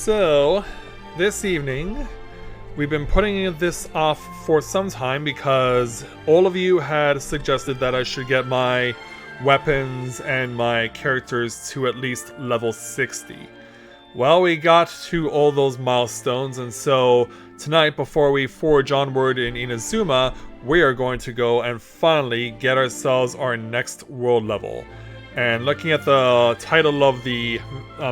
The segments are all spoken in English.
So, this evening, we've been putting this off for some time because all of you had suggested that I should get my weapons and my characters to at least level 60. Well, we got to all those milestones, and so tonight, before we forge onward in Inazuma, we are going to go and finally get ourselves our next world level. And looking at the title of the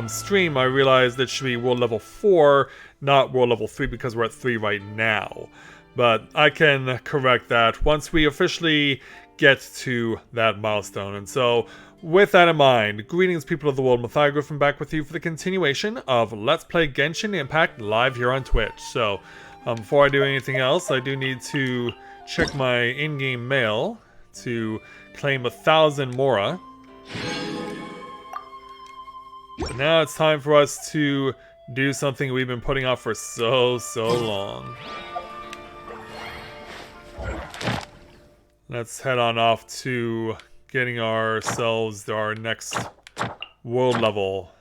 stream, I realized it should be world level 4, not world level 3, because we're at 3 right now. But I can correct that once we officially get to that milestone. And so, with that in mind, greetings people of the world, Matthias Griffin back with you for the continuation of Let's Play Genshin Impact live here on Twitch. So, before I do anything else, I do need to check my in-game mail to claim 1,000 Mora. But now it's time for us to do something we've been putting off for so long. Let's head on off to getting ourselves our next world level.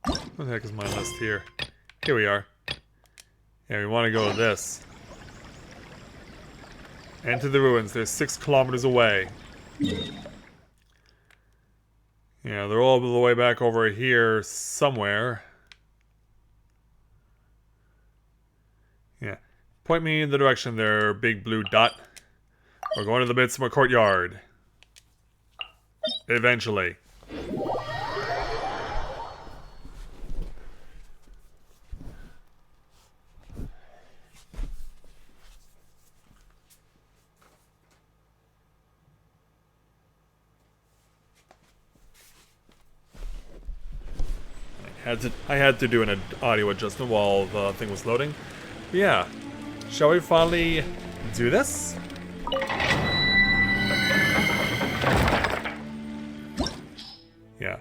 What the heck is my list here? Here we are. Yeah, we want to go to this. Enter the ruins. They're 6 kilometers away. Yeah, they're all the way back over here somewhere. Yeah. Point me in the direction there, big blue dot. We're going to the Midsummer Courtyard. Eventually. I had to do an audio adjustment while the thing was loading. But yeah, shall we finally do this? Yeah.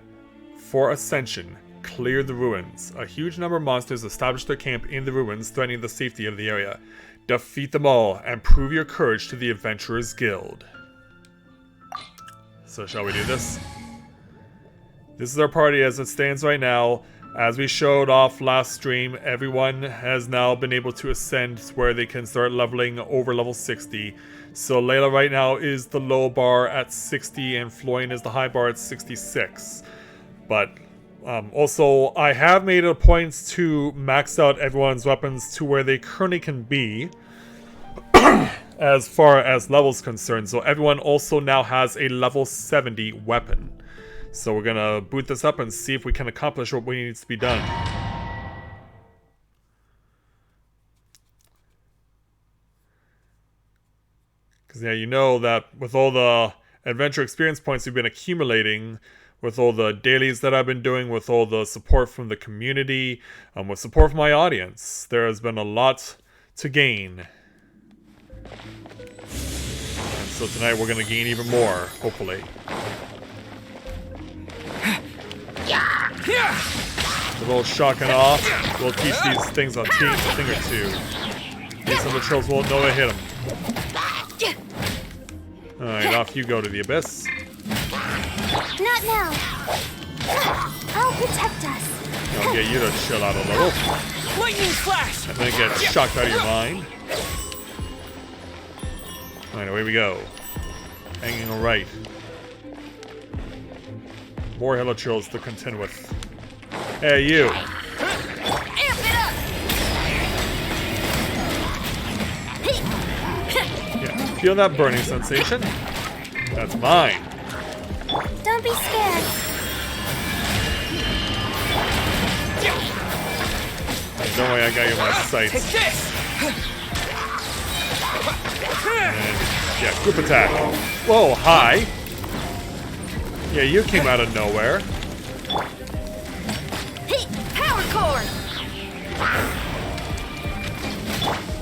For Ascension, clear the ruins. A huge number of monsters established their camp in the ruins, threatening the safety of the area. Defeat them all and prove your courage to the Adventurers Guild. So shall we do this? This is our party as it stands right now. As we showed off last stream, everyone has now been able to ascend to where they can start leveling over level 60. So Layla right now is the low bar at 60 and Florian is the high bar at 66. But also, I have made it a point to max out everyone's weapons to where they currently can be as far as levels concerned. So everyone also now has a level 70 weapon. So we're gonna boot this up and see if we can accomplish what needs to be done. Because yeah, you know that with all the adventure experience points we've been accumulating, with all the dailies that I've been doing, with all the support from the community, with support from my audience, there has been a lot to gain. And so tonight we're gonna gain even more, hopefully. A little shocking off. We'll teach these things on a thing or two. Maybe some of the trolls won't know to hit them. Alright, off you go to the abyss. Not now. I'll protect us. I'll get you to chill out a little. Lightning flash! And then get shocked out of your mind. Alright, away we go. Hanging right. More Hello Chills to contend with. Hey, you! Amp it up! Yeah, feel that burning sensation? That's mine. Don't be scared. Don't worry, I got you in my sights. Take this! And, yeah, group attack. Whoa, hi! Yeah, you came out of nowhere. Power core!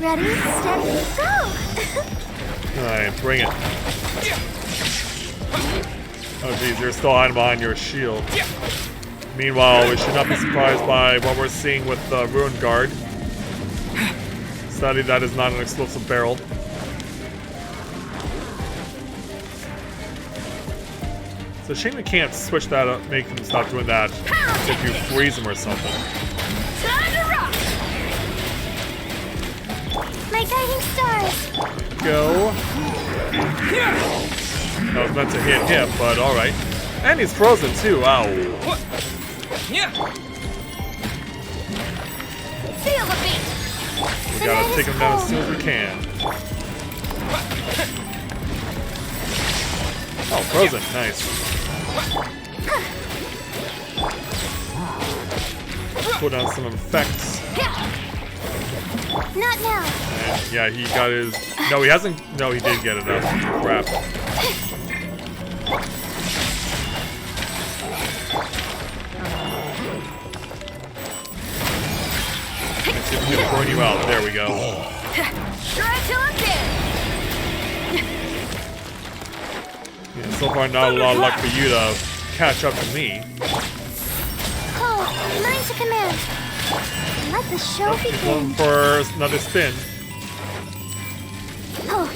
Ready, steady, go! Alright, bring it. Oh geez, you're still hiding behind your shield. Meanwhile, we should not be surprised by what we're seeing with the Ruin Guard. Sadly, that is not an explosive barrel. It's a shame we can't switch that up, make him stop doing that if you freeze him or something. Time to rock! My guiding stars! Go. That was meant to hit him, but alright. And he's frozen too, ow. Feel the beat! We gotta take him down as soon as we can. Oh, frozen, nice. Put down some effects. Not now. And yeah, he got his... No, he hasn't... No, he did get enough. Crap. Let's see if we can burn you out. There we go. Try till I'm dead. Yeah, so far, not a lot of luck for you to catch up to me. Oh, mine to command. Let the show He's begin. going for another spin. Oh.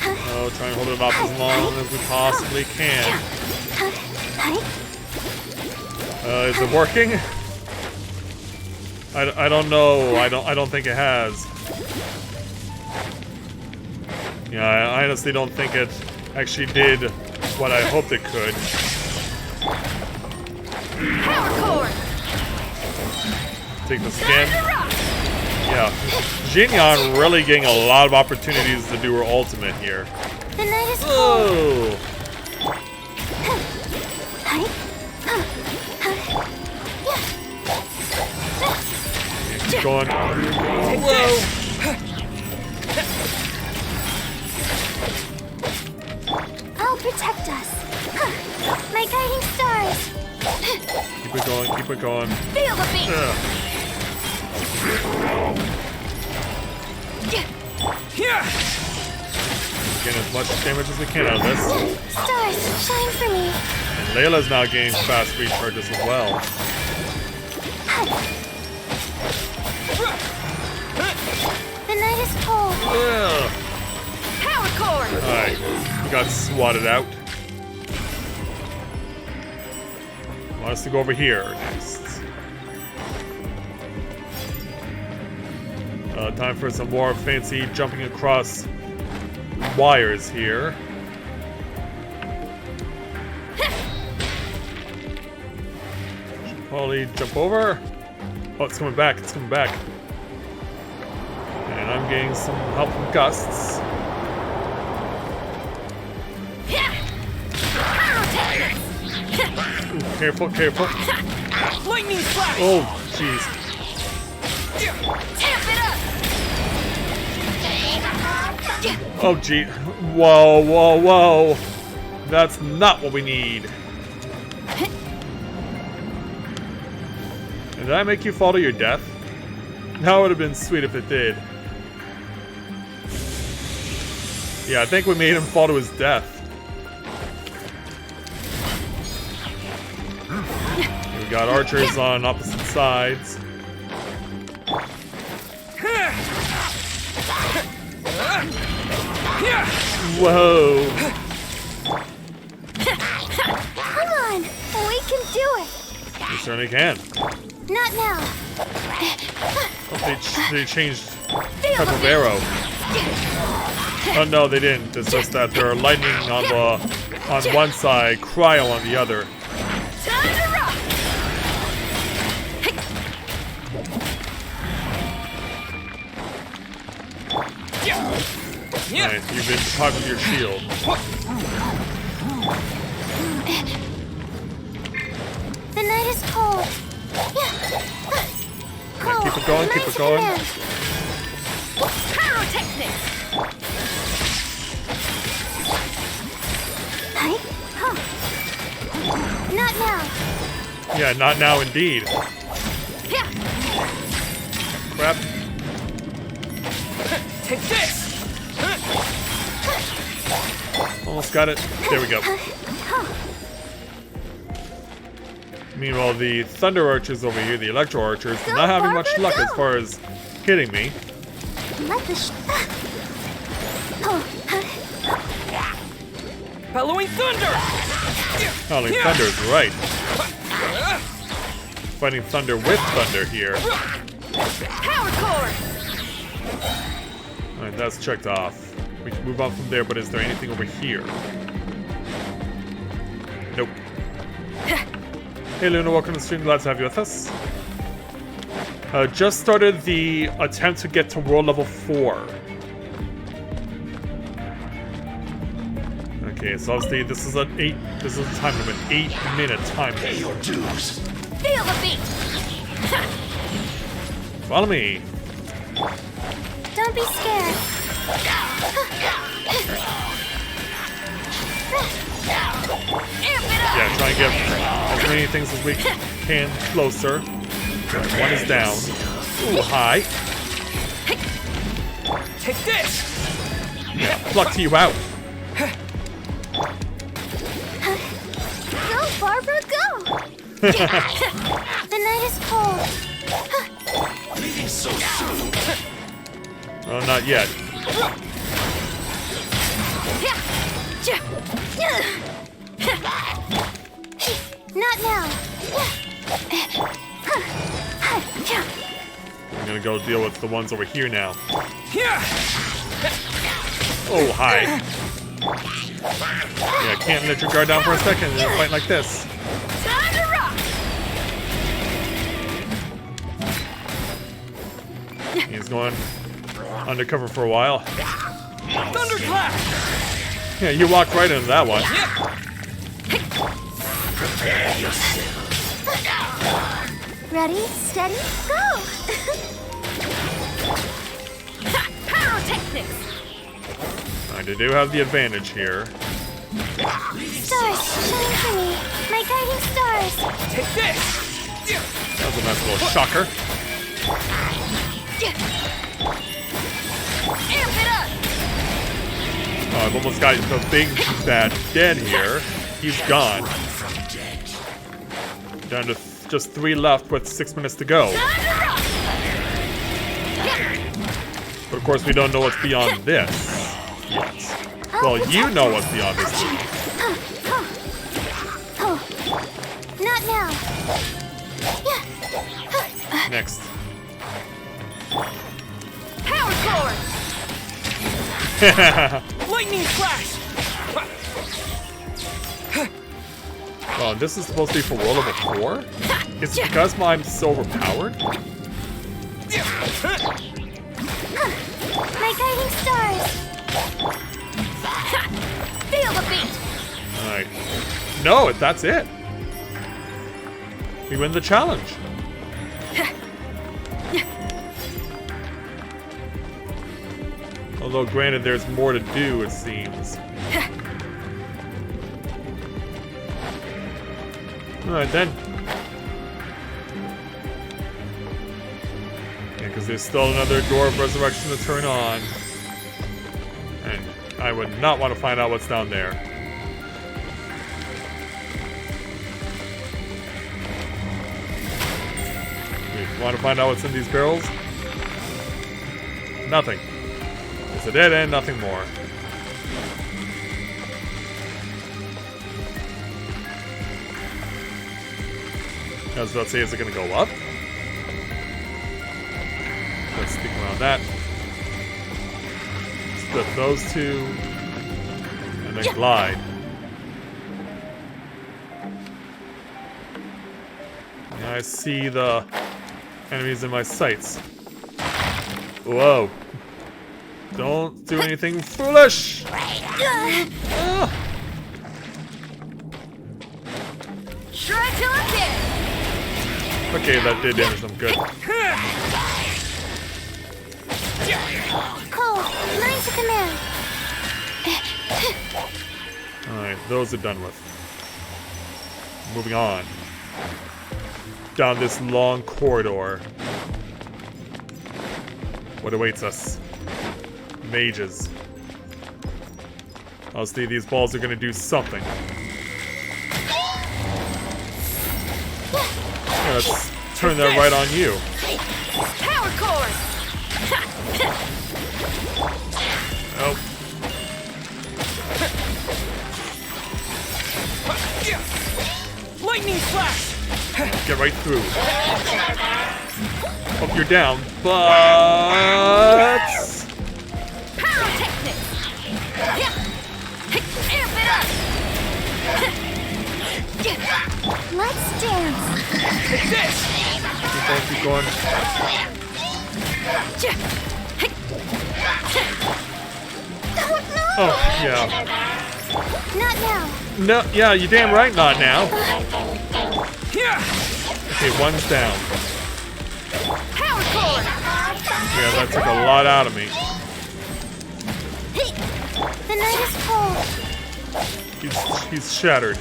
Oh, try and hold it off as long as we possibly can. Is it working? I don't know. I don't think it has. Yeah, I honestly don't think it actually did what I hoped it could. Power cord. Take the skin. Yeah, Jinyan really getting a lot of opportunities to do her ultimate here. The night is cold. Oh. Keep going. Whoa. I'll protect us. My guiding stars. Keep it going, keep it going. Feel the beat. Getting as much damage as we can out of this. Stars, shine for me. And Layla's now getting fast recharges as well. The night is cold. Ugh. Power cord. Alright, we got swatted out. Want us to go over here next. Time for some more fancy jumping across wires here. Should probably jump over. Oh, it's coming back, it's coming back. And I'm getting some help from gusts. Ooh, careful, careful. Lightning flash! Oh, jeez. Tamp it up. Oh, gee. Whoa, whoa, whoa. That's not what we need. Did I make you fall to your death? That would have been sweet if it did. Yeah, I think we made him fall to his death. We got archers on opposite sides. Whoa. Come on, we can do it. You certainly can. Not now. Oh, they changed type of arrow. Oh no, they didn't. It's just that they're lightning on one side, cryo on the other. Time to rock. Right, you've been deprived of your shield. The night is cold. Right, keep it going, keep it going. Pyrotechnics. Not now. Yeah, not now indeed. Crap. Take this! Almost got it. There we go. Meanwhile, the Thunder Archers over here, the Electro Archers, not having much luck as far as hitting me. Let the Bellowing thunder! Howling Thunder is right. Fighting Thunder with Thunder here. Power core. Alright, that's checked off. We can move on from there, but is there anything over here? Nope. Hey Luna, welcome to the stream. Glad to have you with us. Just started the attempt to get to world level 4. Okay, so obviously this is a time limit, 8-minute time limit. Pay your dues. Feel the beat. Follow me. Don't be scared. Amp it up. Yeah, try and get as many things as we can closer. One is down. Ooh, high. Take this! Yeah, plucked you out. Go, Barbara, go. The night is cold. Leaving so soon. Oh, not yet. Not now. I'm gonna go deal with the ones over here now. Yeah! Oh, hi. Yeah, can't let your guard down for a second and fight like this. Time to rock. He's going undercover for a while. Thunderclap! Yeah, you walked right into that one. Ready, steady, go. Pyrotechnics. I do have the advantage here. Stars, shine for me. My guiding stars. Take this! That was a nice little shocker. Amp it up. Oh, I've almost got the big bad dead here. He's gone. Down to just 3 left with 6 minutes to go. Time to rock. But of course, we don't know what's beyond this yet. Well, you know what's beyond this. Not now. Next. Power core. Lightning flash! Oh, this is supposed to be for world level 4? Is it because I'm so overpowered? My guiding stars. Feel the beat. Alright. No, that's it. We win the challenge. Although, granted, there's more to do, it seems. Alright then. Yeah, because there's still another door of resurrection to turn on. And I would not want to find out what's down there. We want to find out what's in these barrels? Nothing. It's a dead end, nothing more. I was about to say, is it going to go up? Let's stick around that. Split those two. And then glide. Now I see the enemies in my sights. Whoa. Don't do anything foolish! Ah. Try till I'm dead. Okay, that did damage them good. Cole, line to command. Alright, those are done with. Moving on. Down this long corridor. What awaits us? Mages. Obviously, these balls are gonna do something. Yeah, let's turn that right on you. Power core. Oh. Lightning flash! Get right through. Oh, you're down, but... Pyrotechnic! Amp it up! Let's dance! Take this! Keep going. Oh, yeah. Not now! No, yeah, you damn right not now. Here! Okay, one's down. Power cord! Yeah, that took a lot out of me. The night is cold. He's shattered.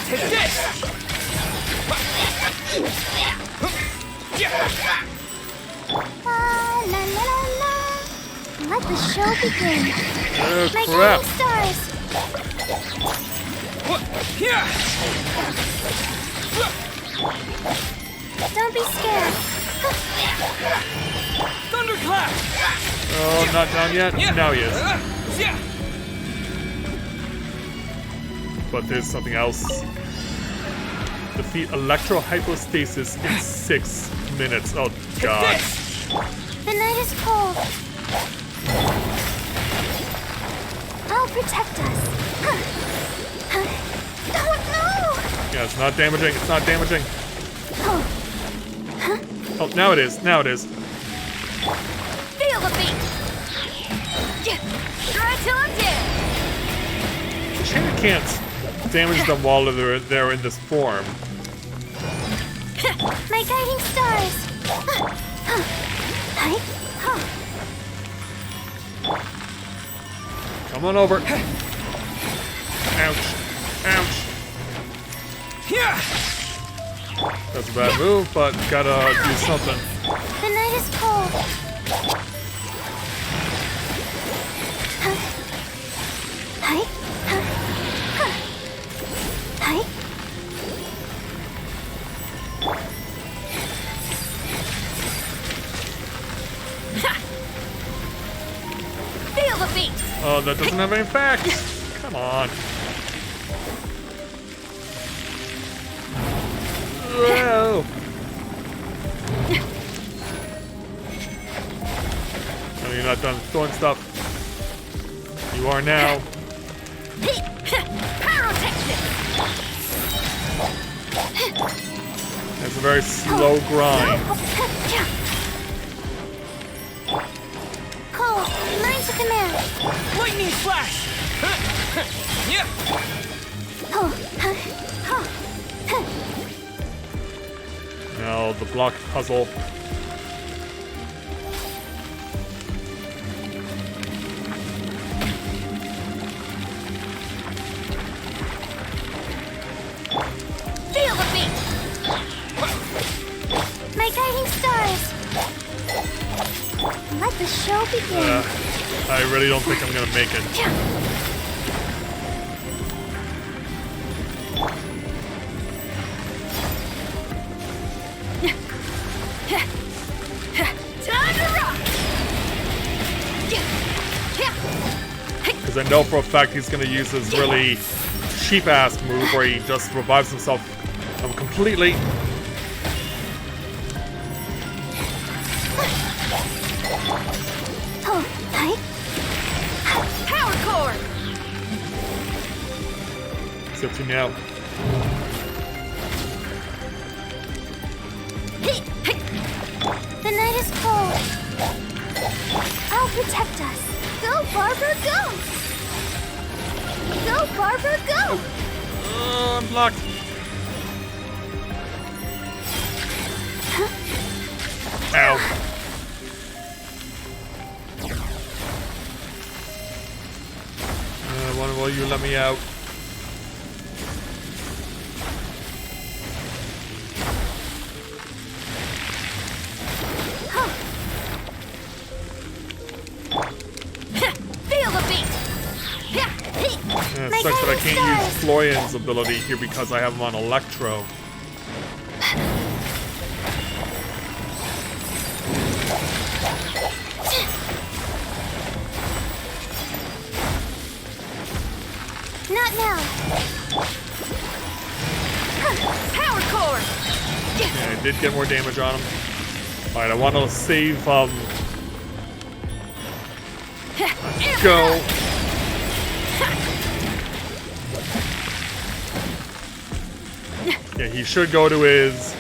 Take this! La la la la. Let the show begin. Oh, My crap. guiding stars. Here! Don't be scared. Thunderclap! Oh, not down yet? Now he is. Yeah! But there's something else. Defeat electro hypostasis in 6 minutes. Oh, God. This! The night is cold. I'll protect us. Oh no! Yeah, it's not damaging. It's not damaging. Oh, Oh, now it is. Now it is. feel the beat. Try till I'm dead. Shane can't damage them while they're in this form. My guiding stars. Hi. Come on over. Ouch. Ouch. Here! That's a bad move, but gotta do something. The night is cold. Hi. Hi. Feel the beat. Oh, that doesn't have any effect. Come on. Whoa. No, you're not done throwing stuff. You are now. Pyrotechnic. It's a very slow grind. Cole, mine to command. Lightning flash! Yeah! Now the block puzzle. Feel the beat. My guiding stars. Let the show begin. I really don't think I'm gonna make it. Time to rock. Because I know for a fact he's gonna use his really cheap-ass move where he just revives himself completely. Oh, hi. Power cord. It's up to you now. The night is cold. I'll protect us. Go, Barbara, go! Go, Barbara, go! Oh, I'm blocked. Ow. When will you let me out? Feel the beat. It My sucks that I guiding can't use stars. Florian's ability here because I have him on Electro. Not now. Power core. Yeah, I did get more damage on him. Alright, I want to save, go. Yeah, he should go to his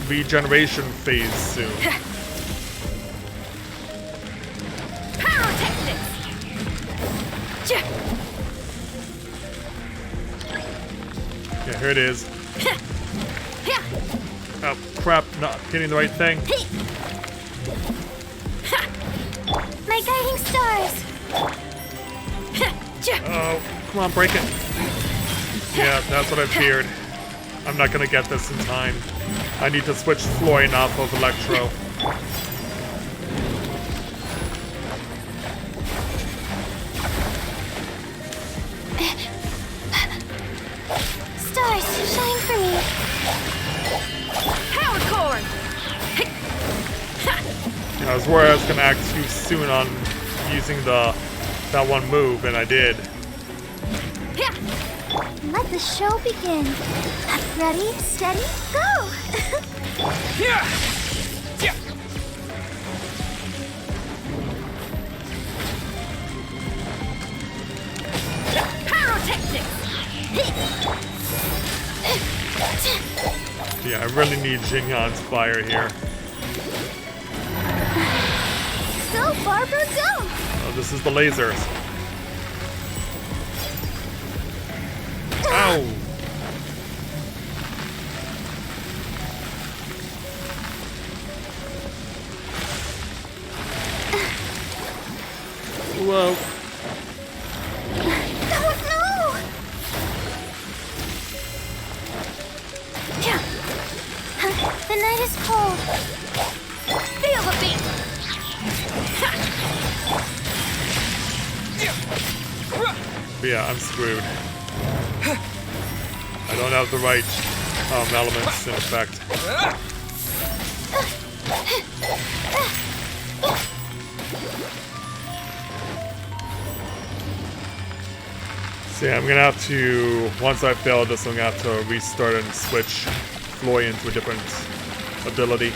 regeneration phase soon. Pyrotechnics. Yeah, here it is. Oh, crap, not hitting the right thing. My guiding stars. Oh, come on, break it. Yeah, that's what I feared. I'm not gonna get this in time. I need to switch Floyd off of Electro. Stars, shine for me. Power core. I was worried I was gonna act too soon on using that one move, and I did. Let the show begin. Ready, steady, go! Yeah! Yeah! Pyrotechnics. Yeah, I really need Jinyan's fire here. So far, Brazil. Oh, this is the lasers. Ow! Whoa. Oh no! The night is cold. Feel the beat. Yeah, I'm screwed. I don't have the right elements in effect. So yeah, I'm gonna have to, once I fail this, I'm gonna have to restart and switch Floy into a different ability.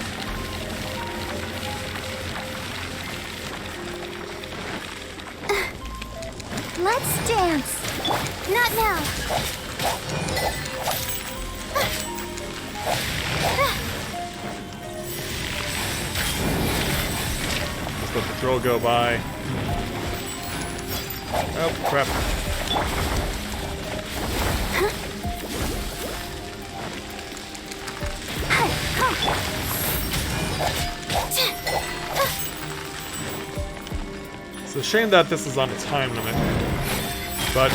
Let's dance. Not now. Just let the drill go by. Oh, crap. It's a shame that this is on a time limit, but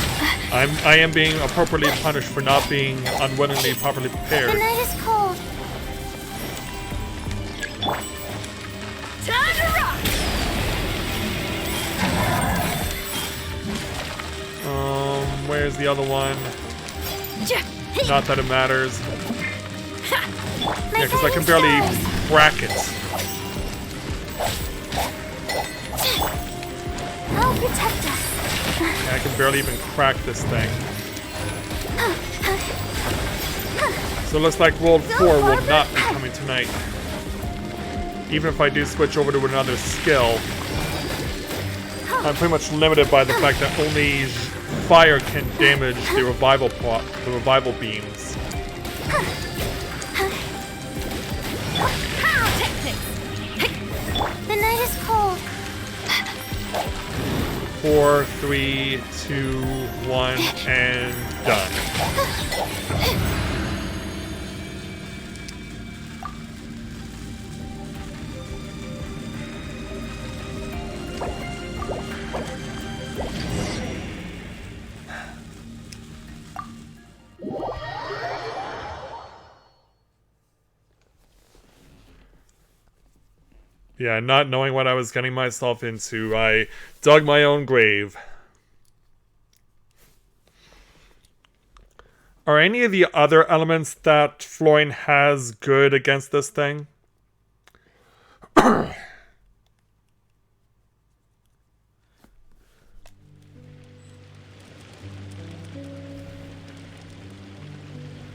I am being appropriately punished for not being unwittingly properly The prepared. night is cold. Time to rock. Where's the other one? Not that it matters. Yeah, because I can barely crack it. I'll protect us. Yeah, I can barely even crack this thing. So it looks like World 4 will not be coming tonight. Even if I do switch over to another skill, I'm pretty much limited by the fact that only fire can damage the revival beams. Pyrotechnics. The night is cold. 4, 3, 2, 1, and done. Yeah, not knowing what I was getting myself into, I dug my own grave. Are any of the other elements that Florian has good against this thing?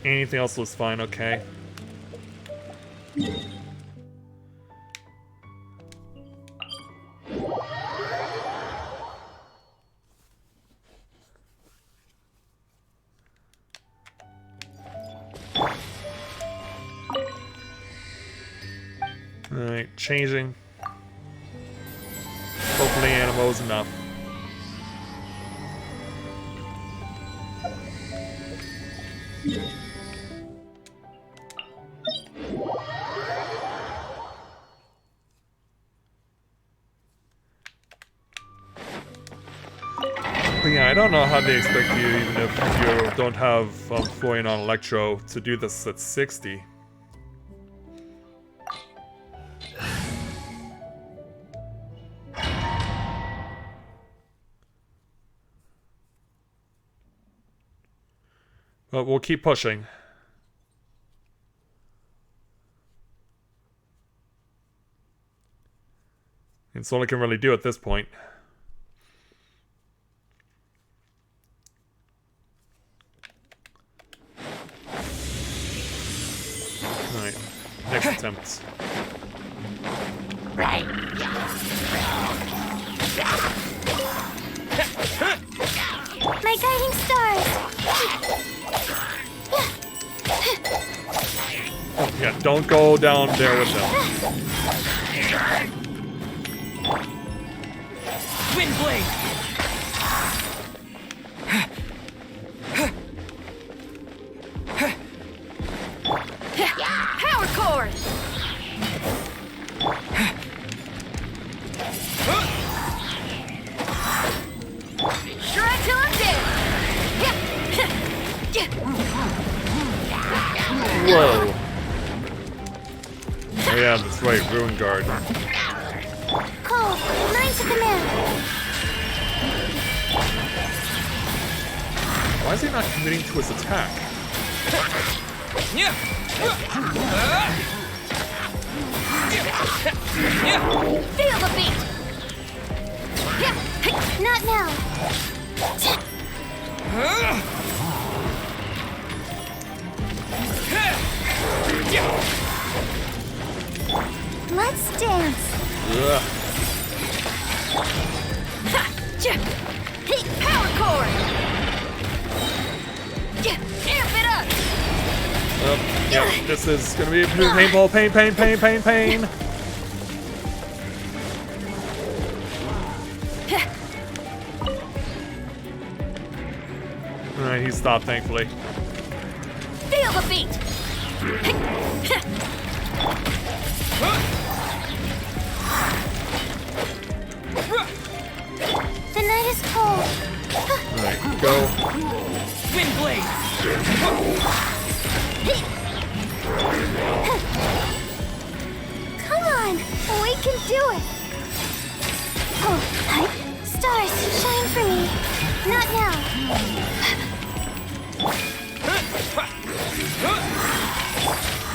Anything else looks fine, okay. Alright, changing. Hopefully Animo's enough. But yeah, I don't know how they expect you, even if you don't have Florian on Electro, to do this at 60. But we'll keep pushing. It's all I can really do at this point. Alright, next attempt. My guiding stars! Oh, yeah, don't go down there with them. Wind blade. Power cord! Shred till I'm dead! Whoa. Oh yeah, that's right, Ruin Guard. Cole, mine to command. Why is he not committing to his attack? Yeah. Feel the beat! Not now. Let's dance. Ugh. Power cord! Amp it up! Yep, this is gonna be painful. Pain, pain, pain, pain, pain. Alright, he stopped, thankfully. Feel the beat! The night is cold. Alright, go. Wind blade. Come on, we can do it. Oh, stars, shine for me. Not now.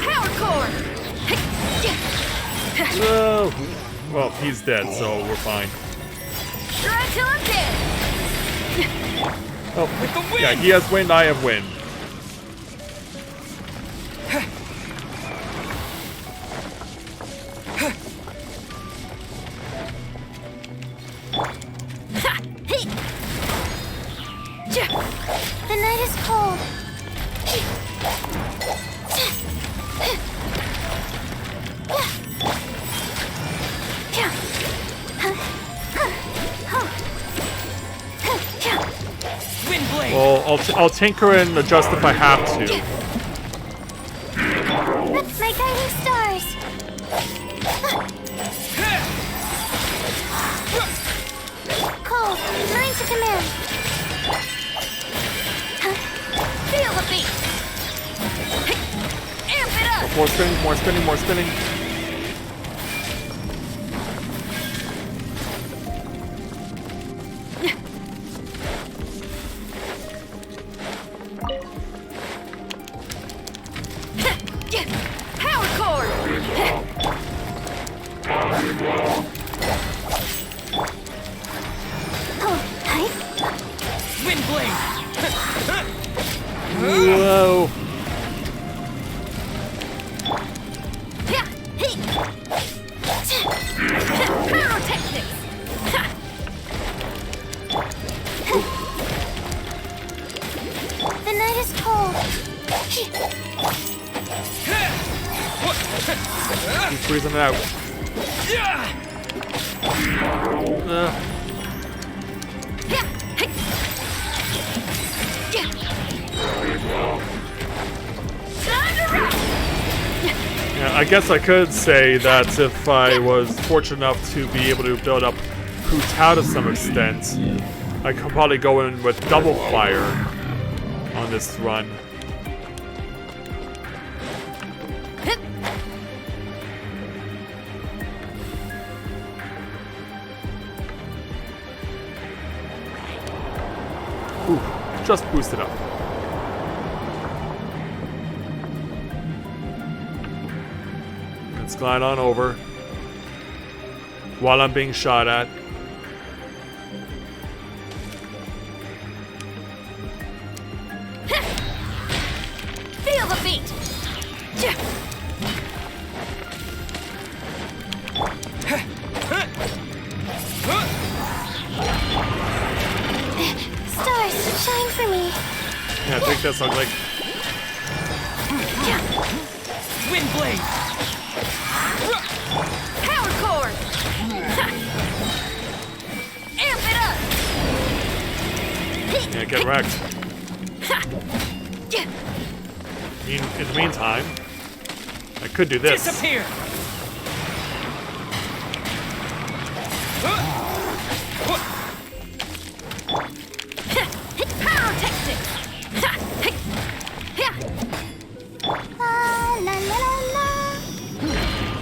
Power cord. Whoa. Well, he's dead, so we're fine. Shred till I'm dead. Oh, With the wind. yeah, he has wind, I have wind. The night is cold. Wind blade. Well, I'll tinker and adjust if I have to. My guiding stars. Cole, mine to command. Feel the beat. Amp it up. More spinning, more spinning, more spinning. Power cord. Wind blade. Whoa. Keep freezing it out. Yeah, I guess I could say that if I was fortunate enough to be able to build up Hu Tao to some extent, I could probably go in with double fire on this run. Ooh, just boost it up. Let's glide on over while I'm being shot at. Feel the beat. Stars, shine for me. Yeah, take this, ugly. Wind blade. Power cord. Amp it up. Yeah, get wrecked. In the meantime, I could do this. Disappear. Power tactics. La la la la la.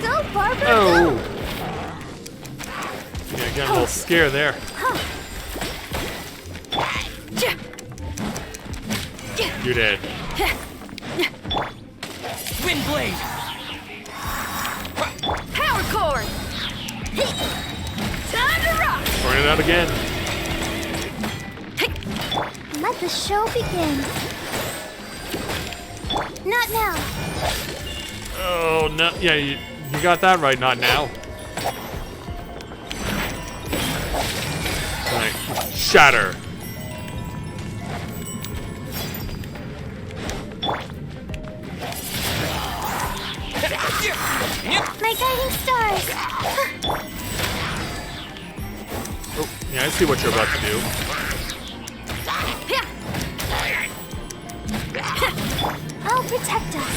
Go, Barbara. Oh! Go. Yeah, getting a little scared there. You're dead. Wind blade. Power cord. Time to rock. Burn it out again. Let the show begin. Not now. Oh, no. Yeah, you got that right. Not now. Right. Shatter. My guiding stars. Oh, yeah, I see what you're about to do. I'll protect us.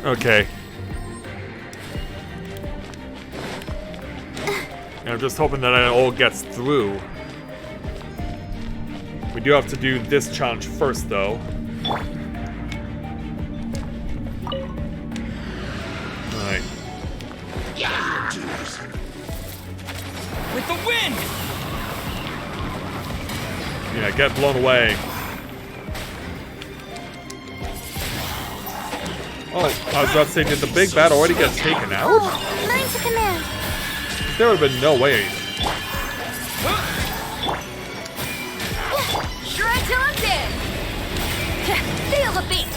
Okay. And I'm just hoping that it all gets through. We do have to do this challenge first, though. Alright. With the wind. Yeah, get blown away. Oh, I was about to say, did the big bad already get taken out? Oh, mine to command. There would have been no way. Shred till I'm dead. Feel the beat.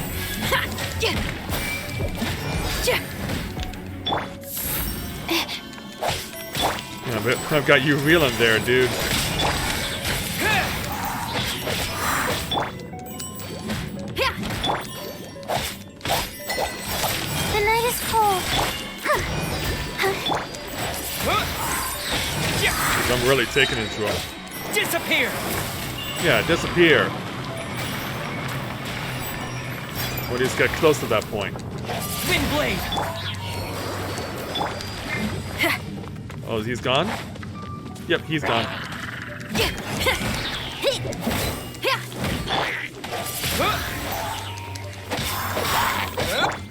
Yeah, but I've got you reeling there, dude. The night is cold. 'Cause I'm really taking it to him. Disappear. Yeah, disappear. We'll just get close to that point. Wind blade. Oh, he's gone? Yep, he's gone.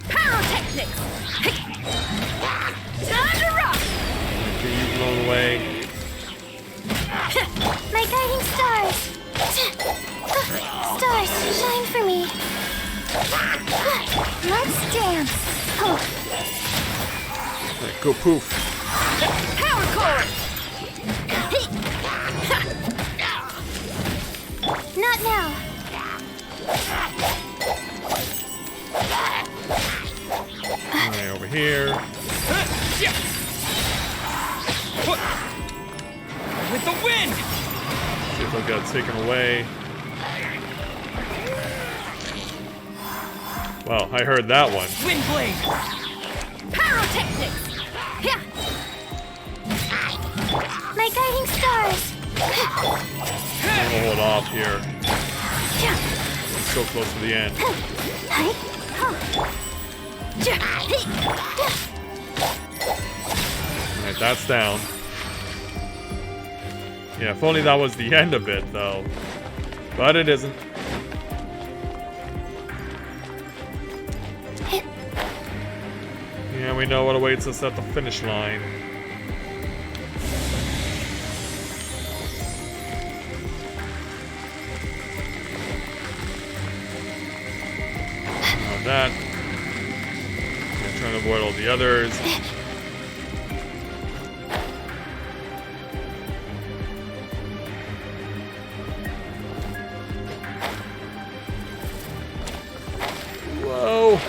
Pyrotechnics. Time to rock. Okay, you blown away. My guiding stars. Stars, shine for me. Let's dance. Right, go poof. Power cord. Not now. Alright, over here. With the wind. See if I'll get it taken away. Well, I heard that one. Wind blade. Pyrotechnics! Yeah. My guiding stars! I'm gonna hold off here. Yeah. I'm so close to the end. Hi. Alright, that's down. Yeah, if only that was the end of it, though. But it isn't. Yeah, we know what awaits us at the finish line. Now that. I'm trying to avoid all the others. Whoa.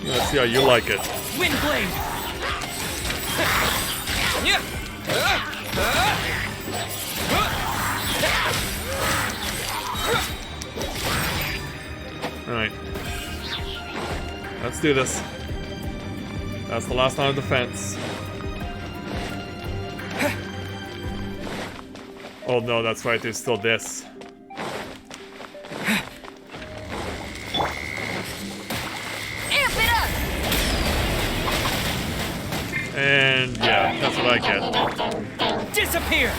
Let's see how you like it. Wind blade. Alright. Let's do this. That's the last line of defense. Oh no, that's right, there's still this. Amp it up! And yeah, that's what I get. Disappear.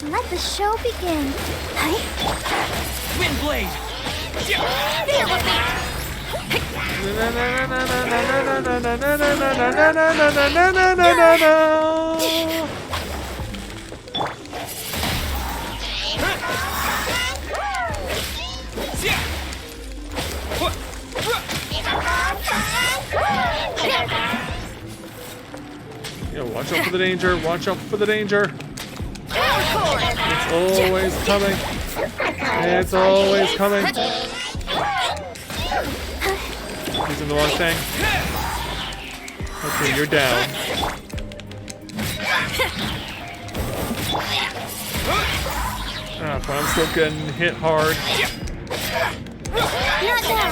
Let the show begin. Hi. Wind blade. Deal with me! Yeah, watch out for the danger, watch out for the danger. Power cord! It's always coming. It's always coming. Using the wrong thing. Okay, you're down. Ah, but I'm still getting hit hard. Not now!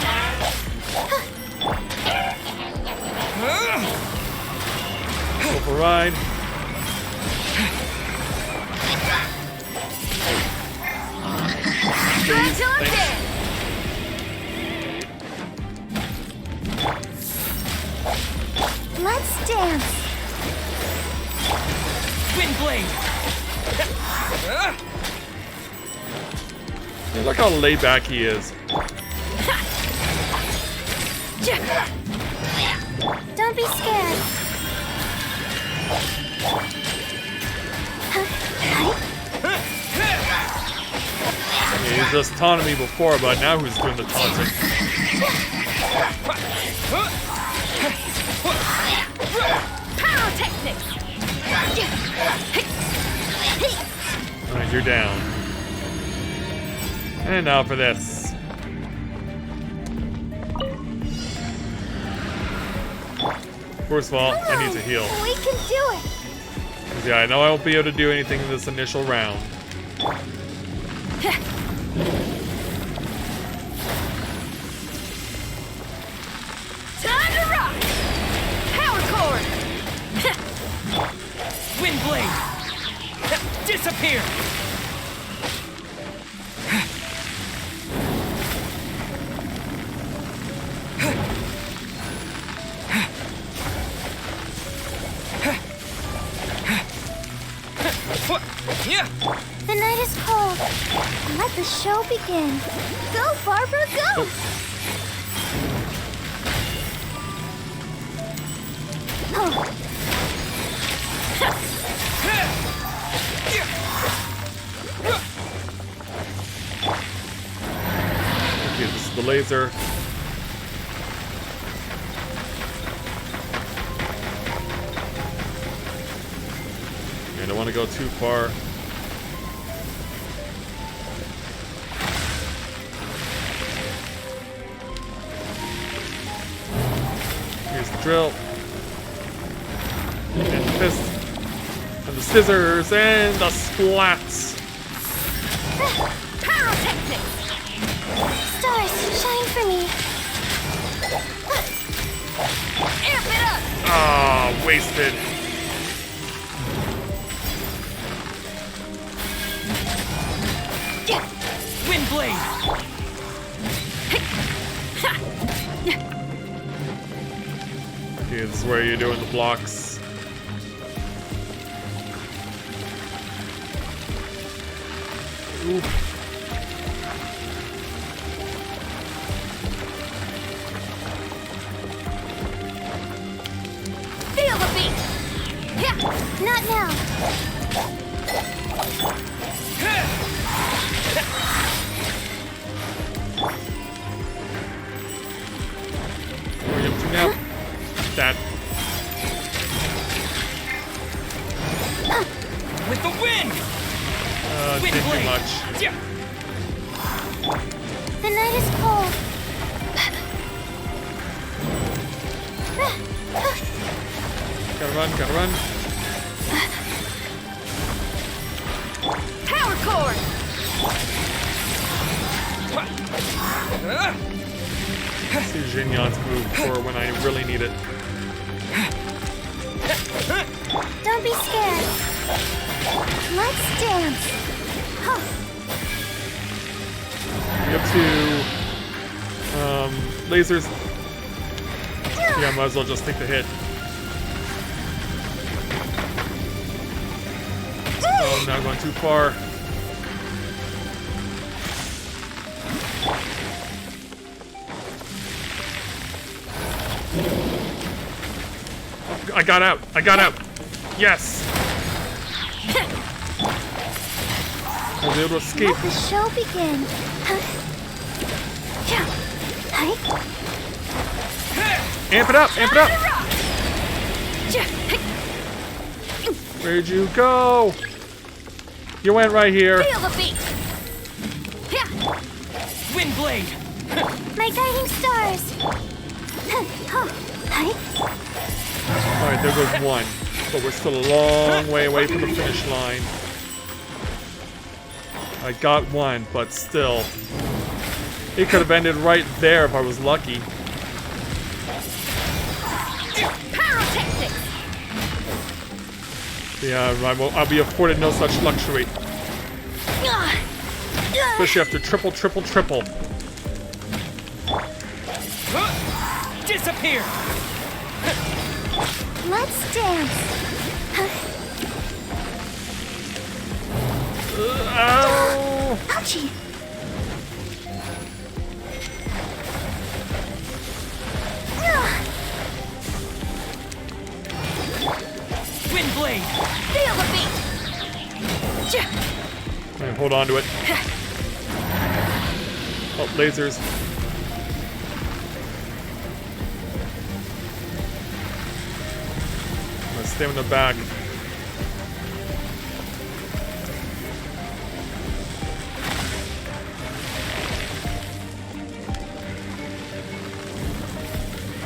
Go for a ride. Please, thanks. Let's dance! Wind blade. Hey, look how laid back he is. Don't be scared. Yeah, he's just taunting me before, but now who's doing the taunting? Pyrotechnics! Alright, you're down. And now for this. First of all, I need to heal. We can do it! 'Cause, yeah, I know I won't be able to do anything in this initial round. Time to rock! Power cord! Wind blade. Disappear. The night is cold. Let the show begin. Go, Barbara, go! Oh. Okay, this is the laser. I don't want to go too far. drill. And the fist. And the scissors. And the splats. Pyrotechnics! Stars, shine for me. Amp it up! Ah, wasted. Wind blade. Okay, this is where you're doing the blocks. Oop. Feel the beat! Yeah, not now. Where are you up to now? That. With the wind. Wind Didn't do blade. much. Yeah. The night is cold. Gotta run, gotta run. Power cord! See Jinyon's move for when I really need it. Don't be scared. Let's dance. Huh. You up to lasers. Yeah, might as well just take the hit. Oh, I'm now going too far. I got out. I got out. Yes. I was able to escape. Let the show begin. Yeah. Hi. Amp it up. Amp it up. Where'd you go? You went right here. Feel the beat. Yeah. Wind blade. My guiding stars. Hi. Alright, there goes one. But we're still a long way away from the finish line. I got one, but still. It could have ended right there if I was lucky. Pyrotechnics. Yeah, I'll be afforded no such luxury. Especially after triple. Disappear. Let's dance. Ow! Ouchie. Wind blade. Feel the beat. Alright, hold on to it. Oh, lasers. I'm gonna stay in the back.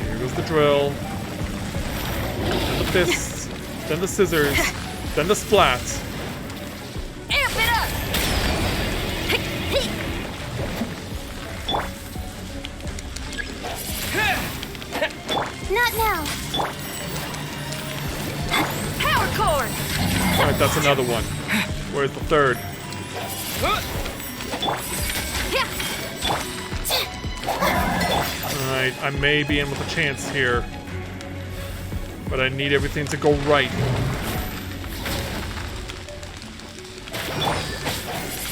Here goes the drill. Then the fists. Then the scissors. Then the splats. Amp it up. Not now. Power cord. Alright, that's another one. Where's the third? Alright, I may be in with a chance here. But I need everything to go right.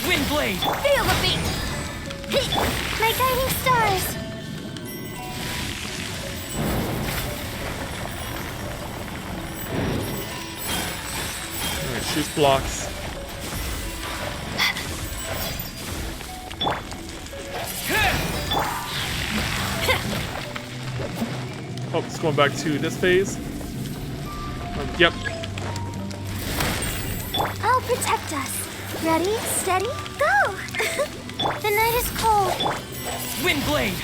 Wind blade. Feel the beat. My guiding stars. Alright, shoot blocks. Oh, it's going back to this phase. Yep. I'll protect us. Ready, steady, go! The night is cold. Wind blade.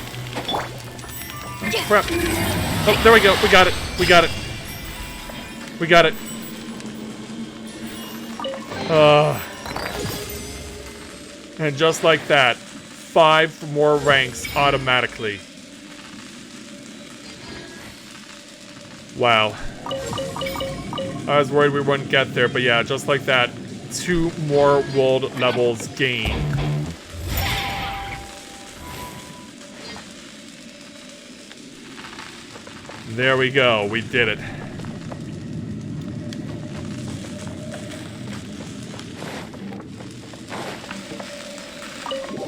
crap. Oh, there we go. We got it. We got it. We got it. And just like that, 5 more ranks automatically. Wow. I was worried we wouldn't get there, but yeah, just like that, 2 more world levels gained. There we go, we did it.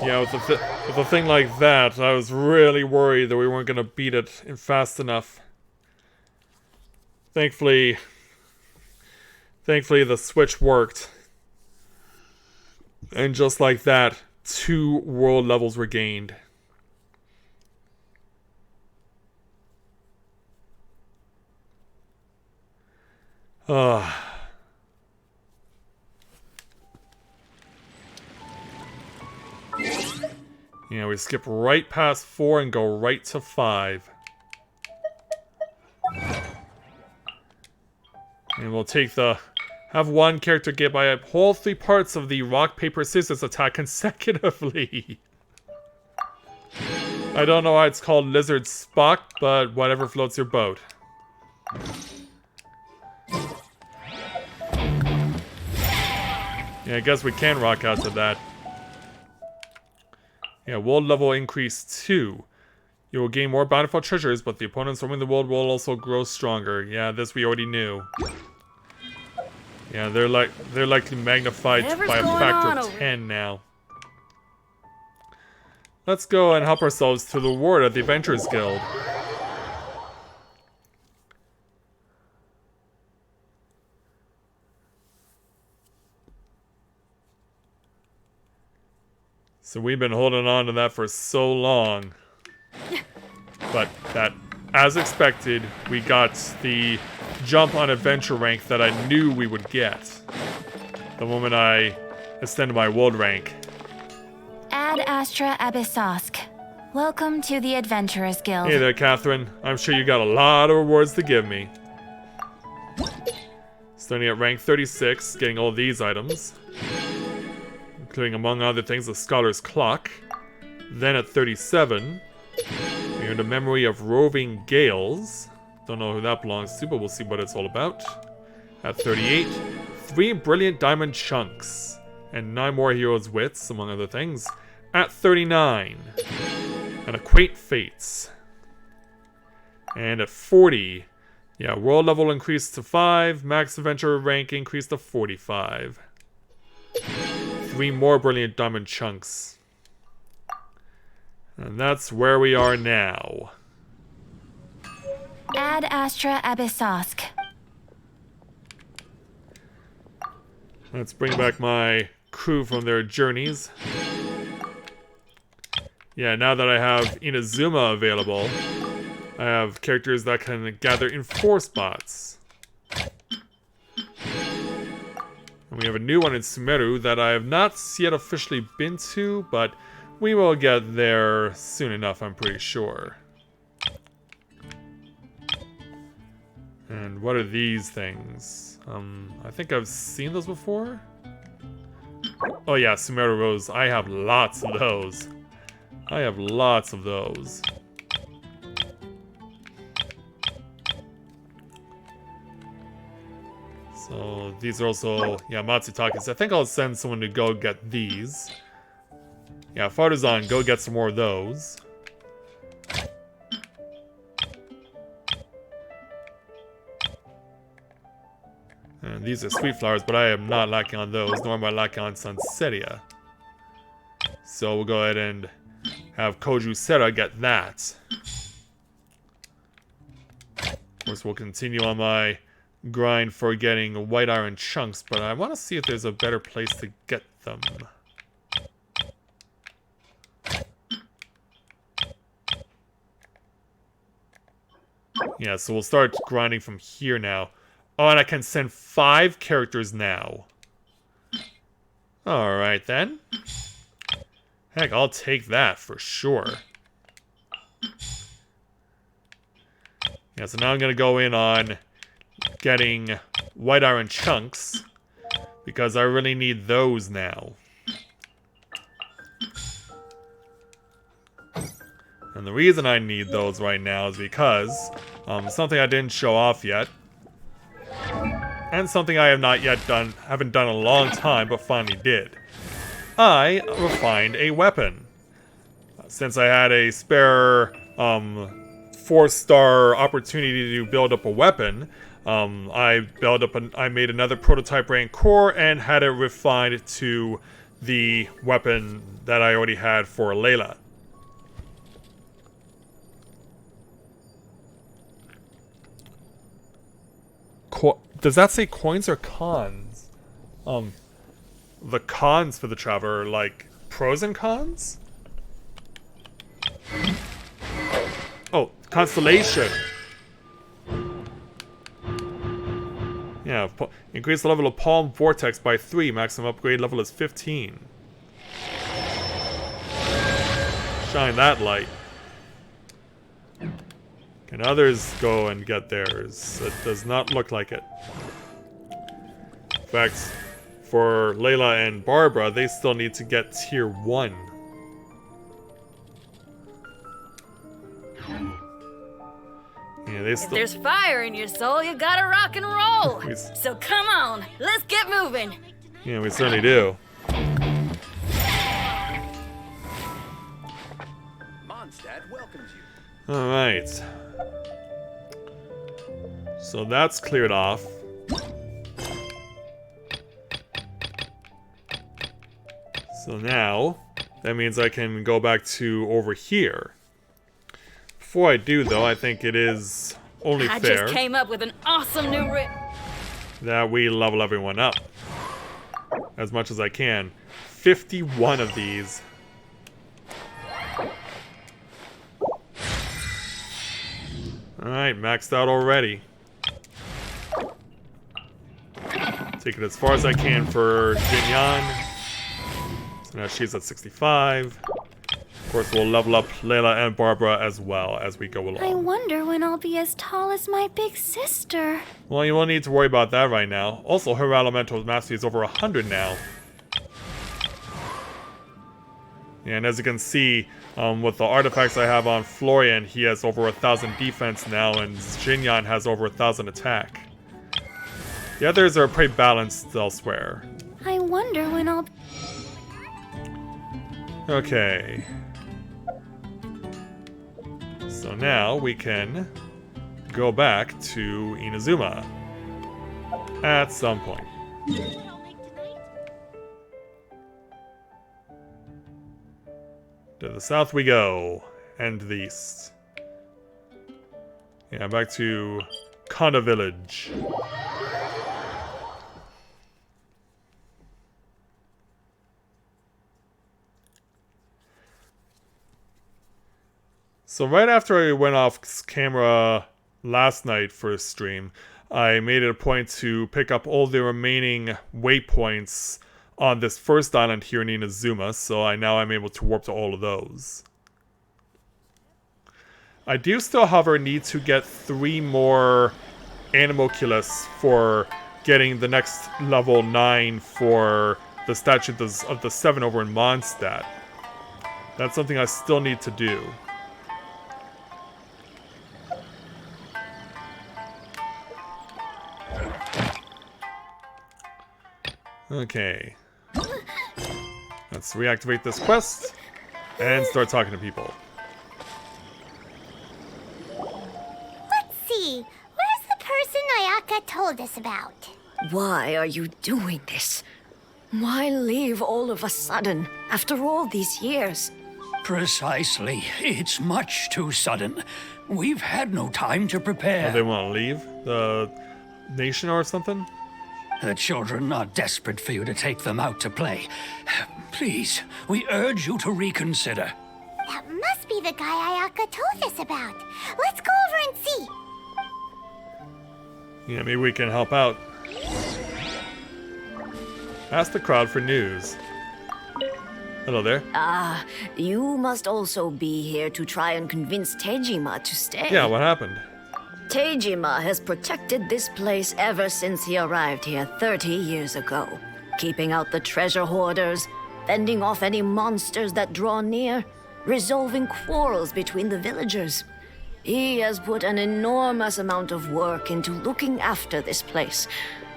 Yeah, with a thing like that, I was really worried that we weren't going to beat it fast enough. Thankfully, the switch worked. And just like that, 2 world levels were gained. Yeah, we skip right past 4 and go right to 5. And we'll take the... Have one character get by a whole 3 parts of the rock, paper, scissors attack consecutively. I don't know why it's called Lizard Spock, but whatever floats your boat. Yeah, I guess we can rock out to that. Yeah, world level increase 2. You will gain more bountiful treasures, but the opponents roaming the world will also grow stronger. Yeah, this we already knew. Yeah, they're likely magnified by a factor of 10 now. Let's go and help ourselves to the reward at the Adventurers Guild. So we've been holding on to that for so long. But that, as expected, we got the jump on adventure rank that I knew we would get the moment I extended my world rank. Ad Astra Abyssosk. Welcome to the Adventurers Guild. Hey there, Catherine. I'm sure you got a lot of rewards to give me. Starting at rank 36, getting all these items, including, among other things, the Scholar's Clock. Then at 37, we earned a memory of Roving Gales. Don't know who that belongs to, but we'll see what it's all about. At 38, 3 Brilliant Diamond Chunks, and 9 more Hero's Wits, among other things. At 39, and Equate Fates. And at 40, yeah, world level increased to 5, max adventure rank increased to 45. 3 more Brilliant Diamond Chunks. And that's where we are now. Ad Astra Abyssosk. Let's bring back my crew from their journeys. Yeah, now that I have Inazuma available, I have characters that can gather in 4 spots. And we have a new one in Sumeru that I have not yet officially been to, but we will get there soon enough, I'm pretty sure. And what are these things? I think I've seen those before? Oh yeah, Sumeru Rose. I have lots of those. I have lots of those. So these are also, yeah, Matsutakis. I think I'll send someone to go get these. Yeah, Fartazan, go get some more of those. And these are sweet flowers, but I am not lacking on those, nor am I lacking on Sunsetia. So we'll go ahead and have Koju Sera get that. Of course, we'll continue on my grind for getting white iron chunks, but I want to see if there's a better place to get them. Yeah, so we'll start grinding from here now. Oh, and I can send 5 characters now. Alright then. Heck, I'll take that for sure. Yeah, so now I'm going to go in on getting white iron chunks, because I really need those now. And the reason I need those right now is because something I didn't show off yet, and something I have not yet done, haven't done in a long time, but finally did. I refined a weapon. Since I had a spare 4-star opportunity to build up a weapon, I made another prototype rank core and had it refined to the weapon that I already had for Layla. Does that say coins or cons? The cons for the Traveler are like pros and cons? Oh, constellation. Yeah, increase the level of Palm Vortex by 3. Maximum upgrade level is 15. Shine that light. Can others go and get theirs? It does not look like it. In fact, for Layla and Barbara, they still need to get tier 1. Yeah, If there's fire in your soul, you gotta rock and roll. So come on, let's get moving. Yeah, we certainly do. Mondstadt welcomes you. Alright. So that's cleared off. So now, that means I can go back to over here. Before I do, though, I think it is only I fair just came up with an awesome new that we level everyone up as much as I can. 51 of these. Alright, maxed out already. Take it as far as I can for Jinyan. So now she's at 65. Of course, we'll level up Layla and Barbara as well as we go along. I wonder when I'll be as tall as my big sister. Well, you won't need to worry about that right now. Also, her elemental mastery is over 100 now. And as you can see, with the artifacts I have on Florian, he has over 1,000 defense now, and Jinyan has over 1,000 attack. The others are pretty balanced elsewhere. I wonder when I'll... Okay. So now we can go back to Inazuma at some point. To the south we go, and the east. Yeah, back to Kanda Village. So right after I went off camera last night for a stream, I made it a point to pick up all the remaining waypoints on this first island here in Inazuma, so now I'm able to warp to all of those. I do still, however, need to get 3 more Animalculus for getting the next level 9 for the Statue of the 7 over in Mondstadt. That's something I still need to do. Okay. Let's reactivate this quest and start talking to people. Let's see. Where's the person Ayaka told us about? Why are you doing this? Why leave all of a sudden, after all these years? Precisely. It's much too sudden. We've had no time to prepare. Oh, they want to leave the nation or something? The children are desperate for you to take them out to play. Please, we urge you to reconsider. That must be the guy Ayaka told us about. Let's go over and see. Yeah, maybe we can help out. Ask the crowd for news. Hello there. You must also be here to try and convince Tejima to stay. Yeah, what happened? Teijima has protected this place ever since he arrived here 30 years ago, keeping out the treasure hoarders, fending off any monsters that draw near, resolving quarrels between the villagers. He has put an enormous amount of work into looking after this place,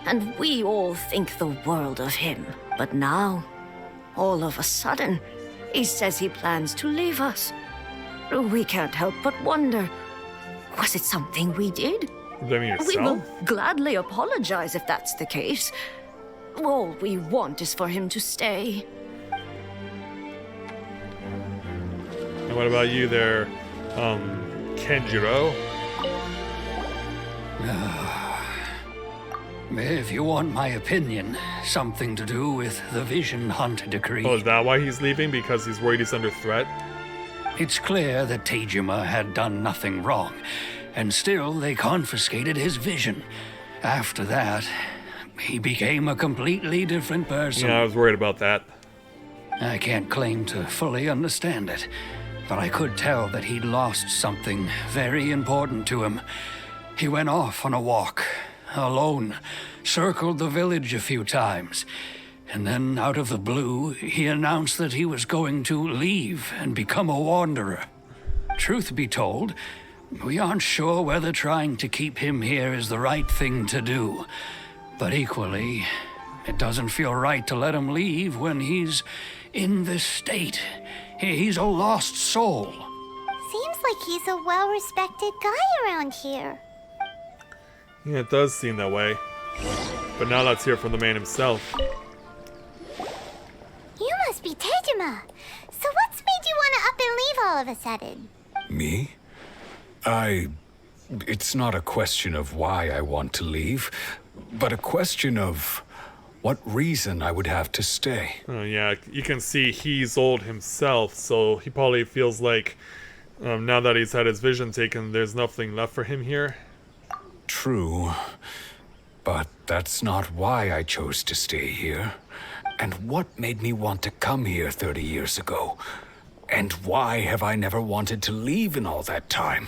and we all think the world of him. But now, all of a sudden, he says he plans to leave us. We can't help but wonder, was it something we did? Blaming yourself? We will gladly apologize if that's the case. All we want is for him to stay. And what about you there, Kenjiro? If you want my opinion, something to do with the Vision Hunt decree. Oh, is that why he's leaving? Because he's worried he's under threat? It's clear that Teijima had done nothing wrong, and still they confiscated his vision. After that, he became a completely different person. Yeah, I was worried about that. I can't claim to fully understand it, but I could tell that he'd lost something very important to him. He went off on a walk, alone, circled the village a few times, and then, out of the blue, he announced that he was going to leave and become a wanderer. Truth be told, we aren't sure whether trying to keep him here is the right thing to do. But equally, it doesn't feel right to let him leave when he's in this state. He's a lost soul. Seems like he's a well-respected guy around here. Yeah, it does seem that way. But now let's hear from the man himself. You must be Teijima. So what's made you want to up and leave all of a sudden? Me? It's not a question of why I want to leave, but a question of what reason I would have to stay. Oh, yeah, you can see he's old himself, so he probably feels like now that he's had his vision taken, there's nothing left for him here. True, but that's not why I chose to stay here. And what made me want to come here 30 years ago? And why have I never wanted to leave in all that time?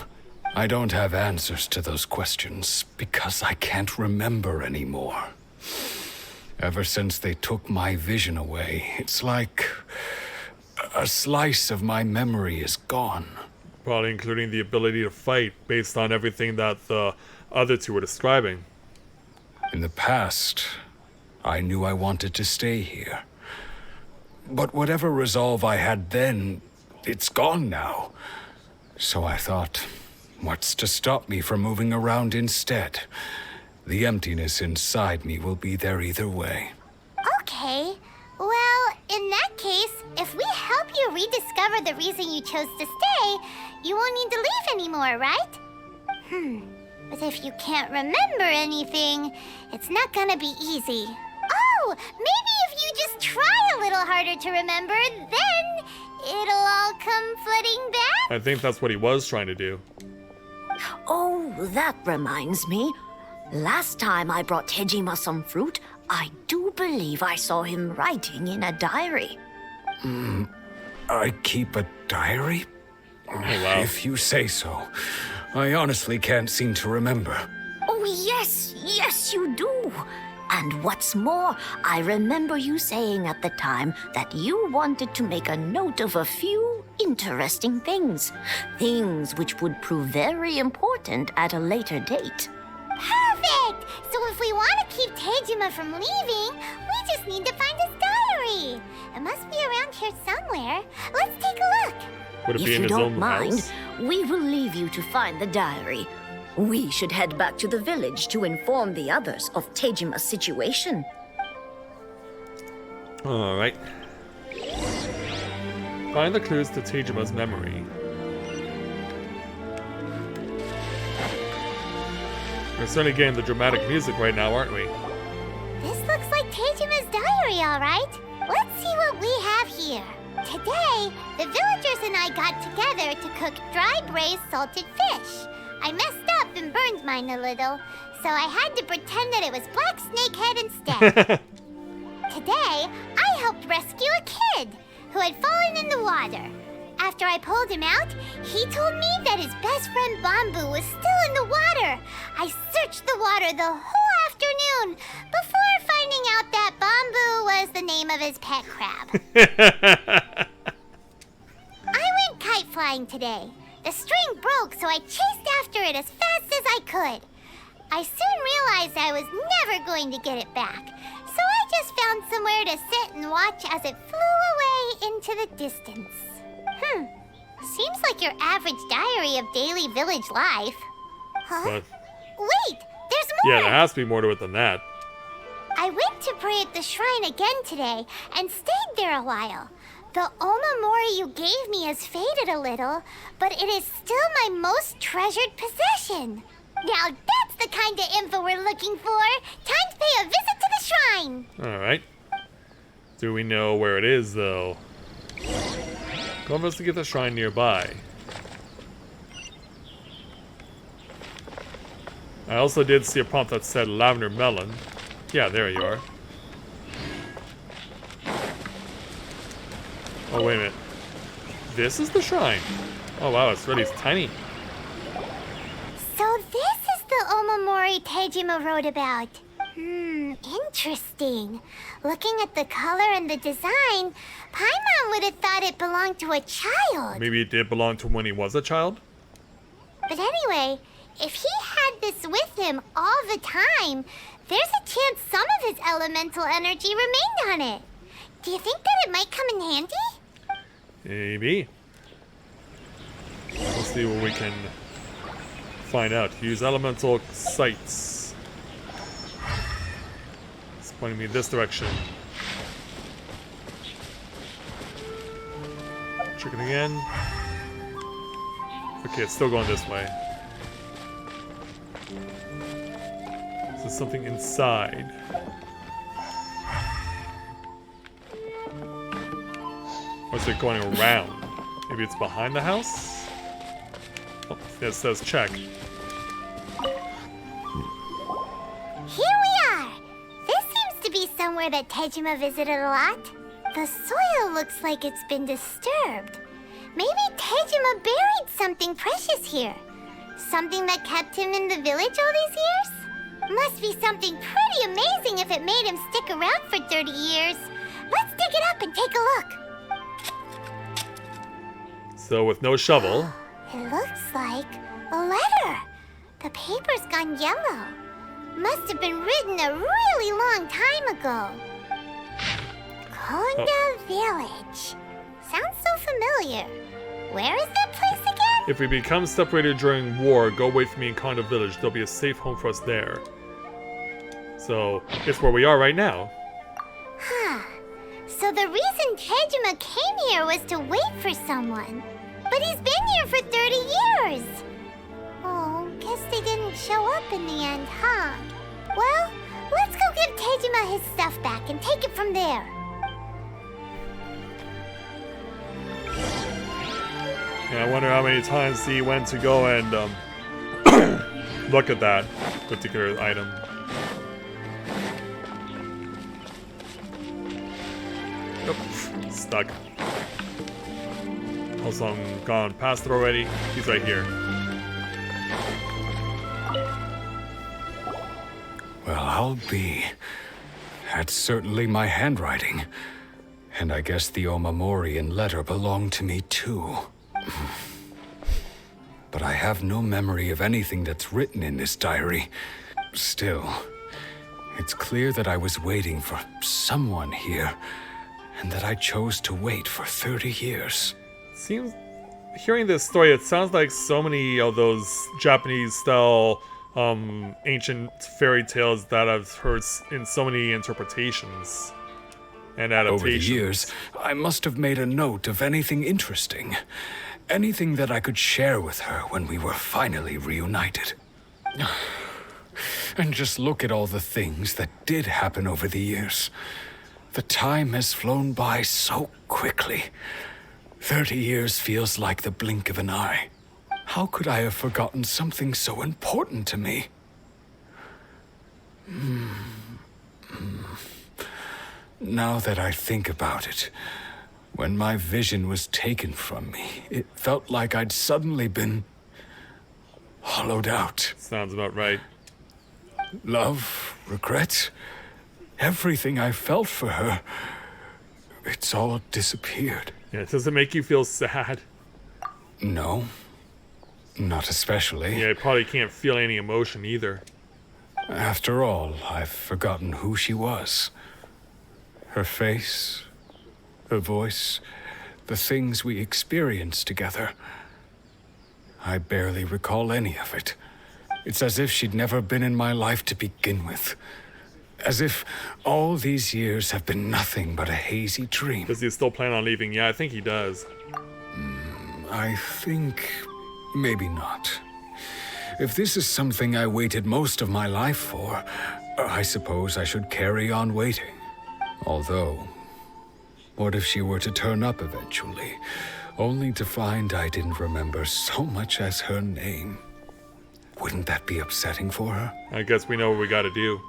I don't have answers to those questions because I can't remember anymore. Ever since they took my vision away, it's like a slice of my memory is gone. Probably including the ability to fight based on everything that the other two were describing. In the past, I knew I wanted to stay here. But whatever resolve I had then, it's gone now. So I thought, what's to stop me from moving around instead? The emptiness inside me will be there either way. Okay. Well, in that case, if we help you rediscover the reason you chose to stay, you won't need to leave anymore, right? But if you can't remember anything, it's not gonna be easy. Oh, maybe if you just try a little harder to remember, then it'll all come flooding back? I think that's what he was trying to do. Oh, that reminds me. Last time I brought Teijima some fruit, I do believe I saw him writing in a diary. I keep a diary? Oh, wow. If you say so. I honestly can't seem to remember. Oh, yes, you do. And what's more, I remember you saying at the time that you wanted to make a note of a few interesting things. Things which would prove very important at a later date. Perfect! So if we want to keep Teijima from leaving, we just need to find his diary. It must be around here somewhere. Let's take a look. Would it If be in you his don't own mind, house? we will leave you to find the diary. We should head back to the village to inform the others of Teijima's situation. Alright. Find the clues to Teijima's memory. We're certainly getting the dramatic music right now, aren't we? This looks like Teijima's diary, all right. Let's see what we have here. Today, the villagers and I got together to cook dry braised salted fish. I messed up and burned mine a little, so I had to pretend that it was black snakehead instead. Today, I helped rescue a kid who had fallen in the water. After after I pulled him out, he told me that his best friend Bamboo was still in the water. I searched the water the whole afternoon before finding out that Bamboo was the name of his pet crab. I went kite flying today. The string broke, so I chased after it as fast as I could. I soon realized I was never going to get it back, so I just found somewhere to sit and watch as it flew away into the distance. Seems like your average diary of daily village life. Huh? But, Wait, there's more! yeah, there has to be more to it than that. I went to pray at the shrine again today and stayed there a while. The Omamori you gave me has faded a little, but it is still my most treasured possession. Now that's the kind of info we're looking for. Time to pay a visit to the shrine. Alright. Do we know where it is, though? Go investigate the shrine nearby. I also did see a prompt that said lavender melon. Yeah, there you are. Oh, wait a minute. This is the shrine. Oh, wow, it's really tiny. So this is the Omamori Tejima wrote about. Interesting. Looking at the color and the design, Paimon would have thought it belonged to a child. Maybe it did belong to when he was a child? But anyway, if he had this with him all the time, there's a chance some of his elemental energy remained on it. Do you think that it might come in handy? Maybe. We'll see what we can find out. Use elemental sights. It's pointing me this direction. Check it again. Okay, it's still going this way. So there's something inside. Or is it going around? Maybe it's behind the house? Oh, it says check. Here we are! This seems to be somewhere that Tejima visited a lot. The soil looks like it's been disturbed. Maybe Tejima buried something precious here. Something that kept him in the village all these years? Must be something pretty amazing if it made him stick around for 30 years. Let's dig it up and take a look. So with no shovel, It looks like a letter. The paper's gone yellow. Must have been written a really long time ago. Konda Village. Sounds so familiar. Where is that place again? if we become separated during war, go wait for me in Kondo Village. There'll be a safe home for us there. So, it's where we are right now. Huh. So the reason Tejima came here was to wait for someone. But he's been here for 30 years. Oh, guess they didn't show up in the end, huh? Well, let's go give Tejima his stuff back and take it from there. Yeah, I wonder how many times he went to go and look at that particular item. Nope, stuck. Also, I'm gone past it already. He's right here. Well, I'll be. That's certainly my handwriting. And I guess the Omamorian letter belonged to me too. But I have no memory of anything that's written in this diary. Still, it's clear that I was waiting for someone here, and that I chose to wait for 30 years. Seems, hearing this story, it sounds like so many of those Japanese-style ancient fairy tales that I've heard in so many interpretations and adaptations. Over the years, I must have made a note of anything interesting. Anything that I could share with her when we were finally reunited. And just look at all the things that did happen over the years. The time has flown by so quickly. 30 years feels like the blink of an eye. How could I have forgotten something so important to me? Now that I think about it, When my vision was taken from me, it felt like I'd suddenly been hollowed out. Sounds about right. Love, regret, everything I felt for her, it's all disappeared. Yeah, does it make you feel sad? No, not especially. Yeah, you probably can't feel any emotion either. After all, I've forgotten who she was. Her face, her voice, the things we experienced together. I barely recall any of it. It's as if she'd never been in my life to begin with. As if all these years have been nothing but a hazy dream. Does he still plan on leaving? Yeah, I think he does. I think maybe not. If this is something I waited most of my life for, I suppose I should carry on waiting. Although, what if she were to turn up eventually, only to find I didn't remember so much as her name? Wouldn't that be upsetting for her? I guess we know what we gotta do.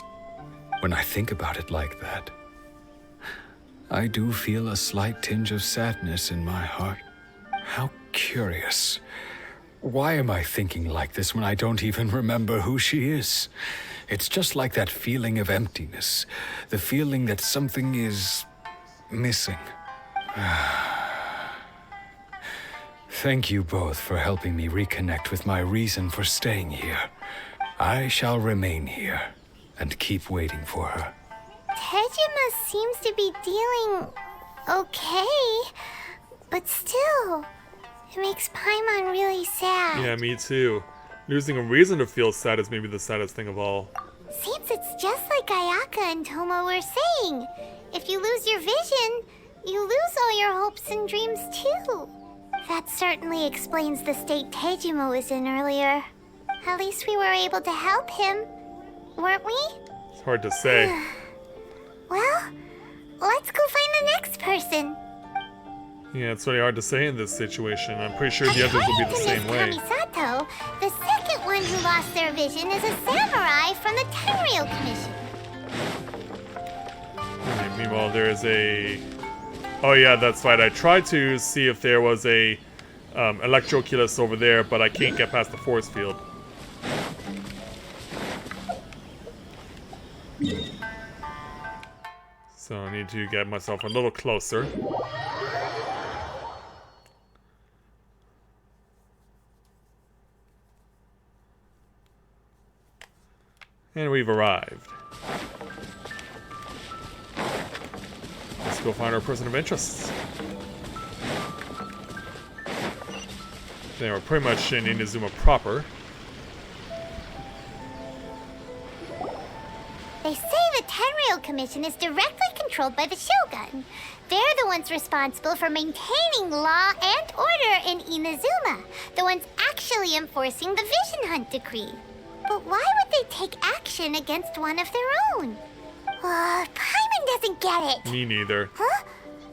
When I think about it like that, I do feel a slight tinge of sadness in my heart. How curious. Why am I thinking like this when I don't even remember who she is? It's just like that feeling of emptiness, the feeling that something is missing. Thank you both for helping me reconnect with my reason for staying here. I shall remain here and keep waiting for her. Tejima seems to be dealing okay, but still, it makes Paimon really sad. Yeah, me too. Losing a reason to feel sad is maybe the saddest thing of all. Seems it's just like Ayaka and Tomo were saying. If you lose your vision, you lose all your hopes and dreams too. That certainly explains the state Tejima was in earlier. At least we were able to help him, weren't we? It's hard to say. Well, let's go find the next person. Yeah, it's really hard to say in this situation. I'm pretty sure the others will be the same way. According to Miss Kamisato, the second one who lost their vision is a samurai from the Tenryou Commission. And meanwhile, there is a... Oh yeah, that's right. I tried to see if there was a Electroculus over there, but I can't get past the force field. So I need to get myself a little closer. And we've arrived. Let's go find our person of interest. They are pretty much in Inazuma proper. They say the Tenryou Commission is directly controlled by the Shogun. They're the ones responsible for maintaining law and order in Inazuma. The ones actually enforcing the Vision Hunt decree. But why would they take action against one of their own? Paimon doesn't get it. Me neither. Huh?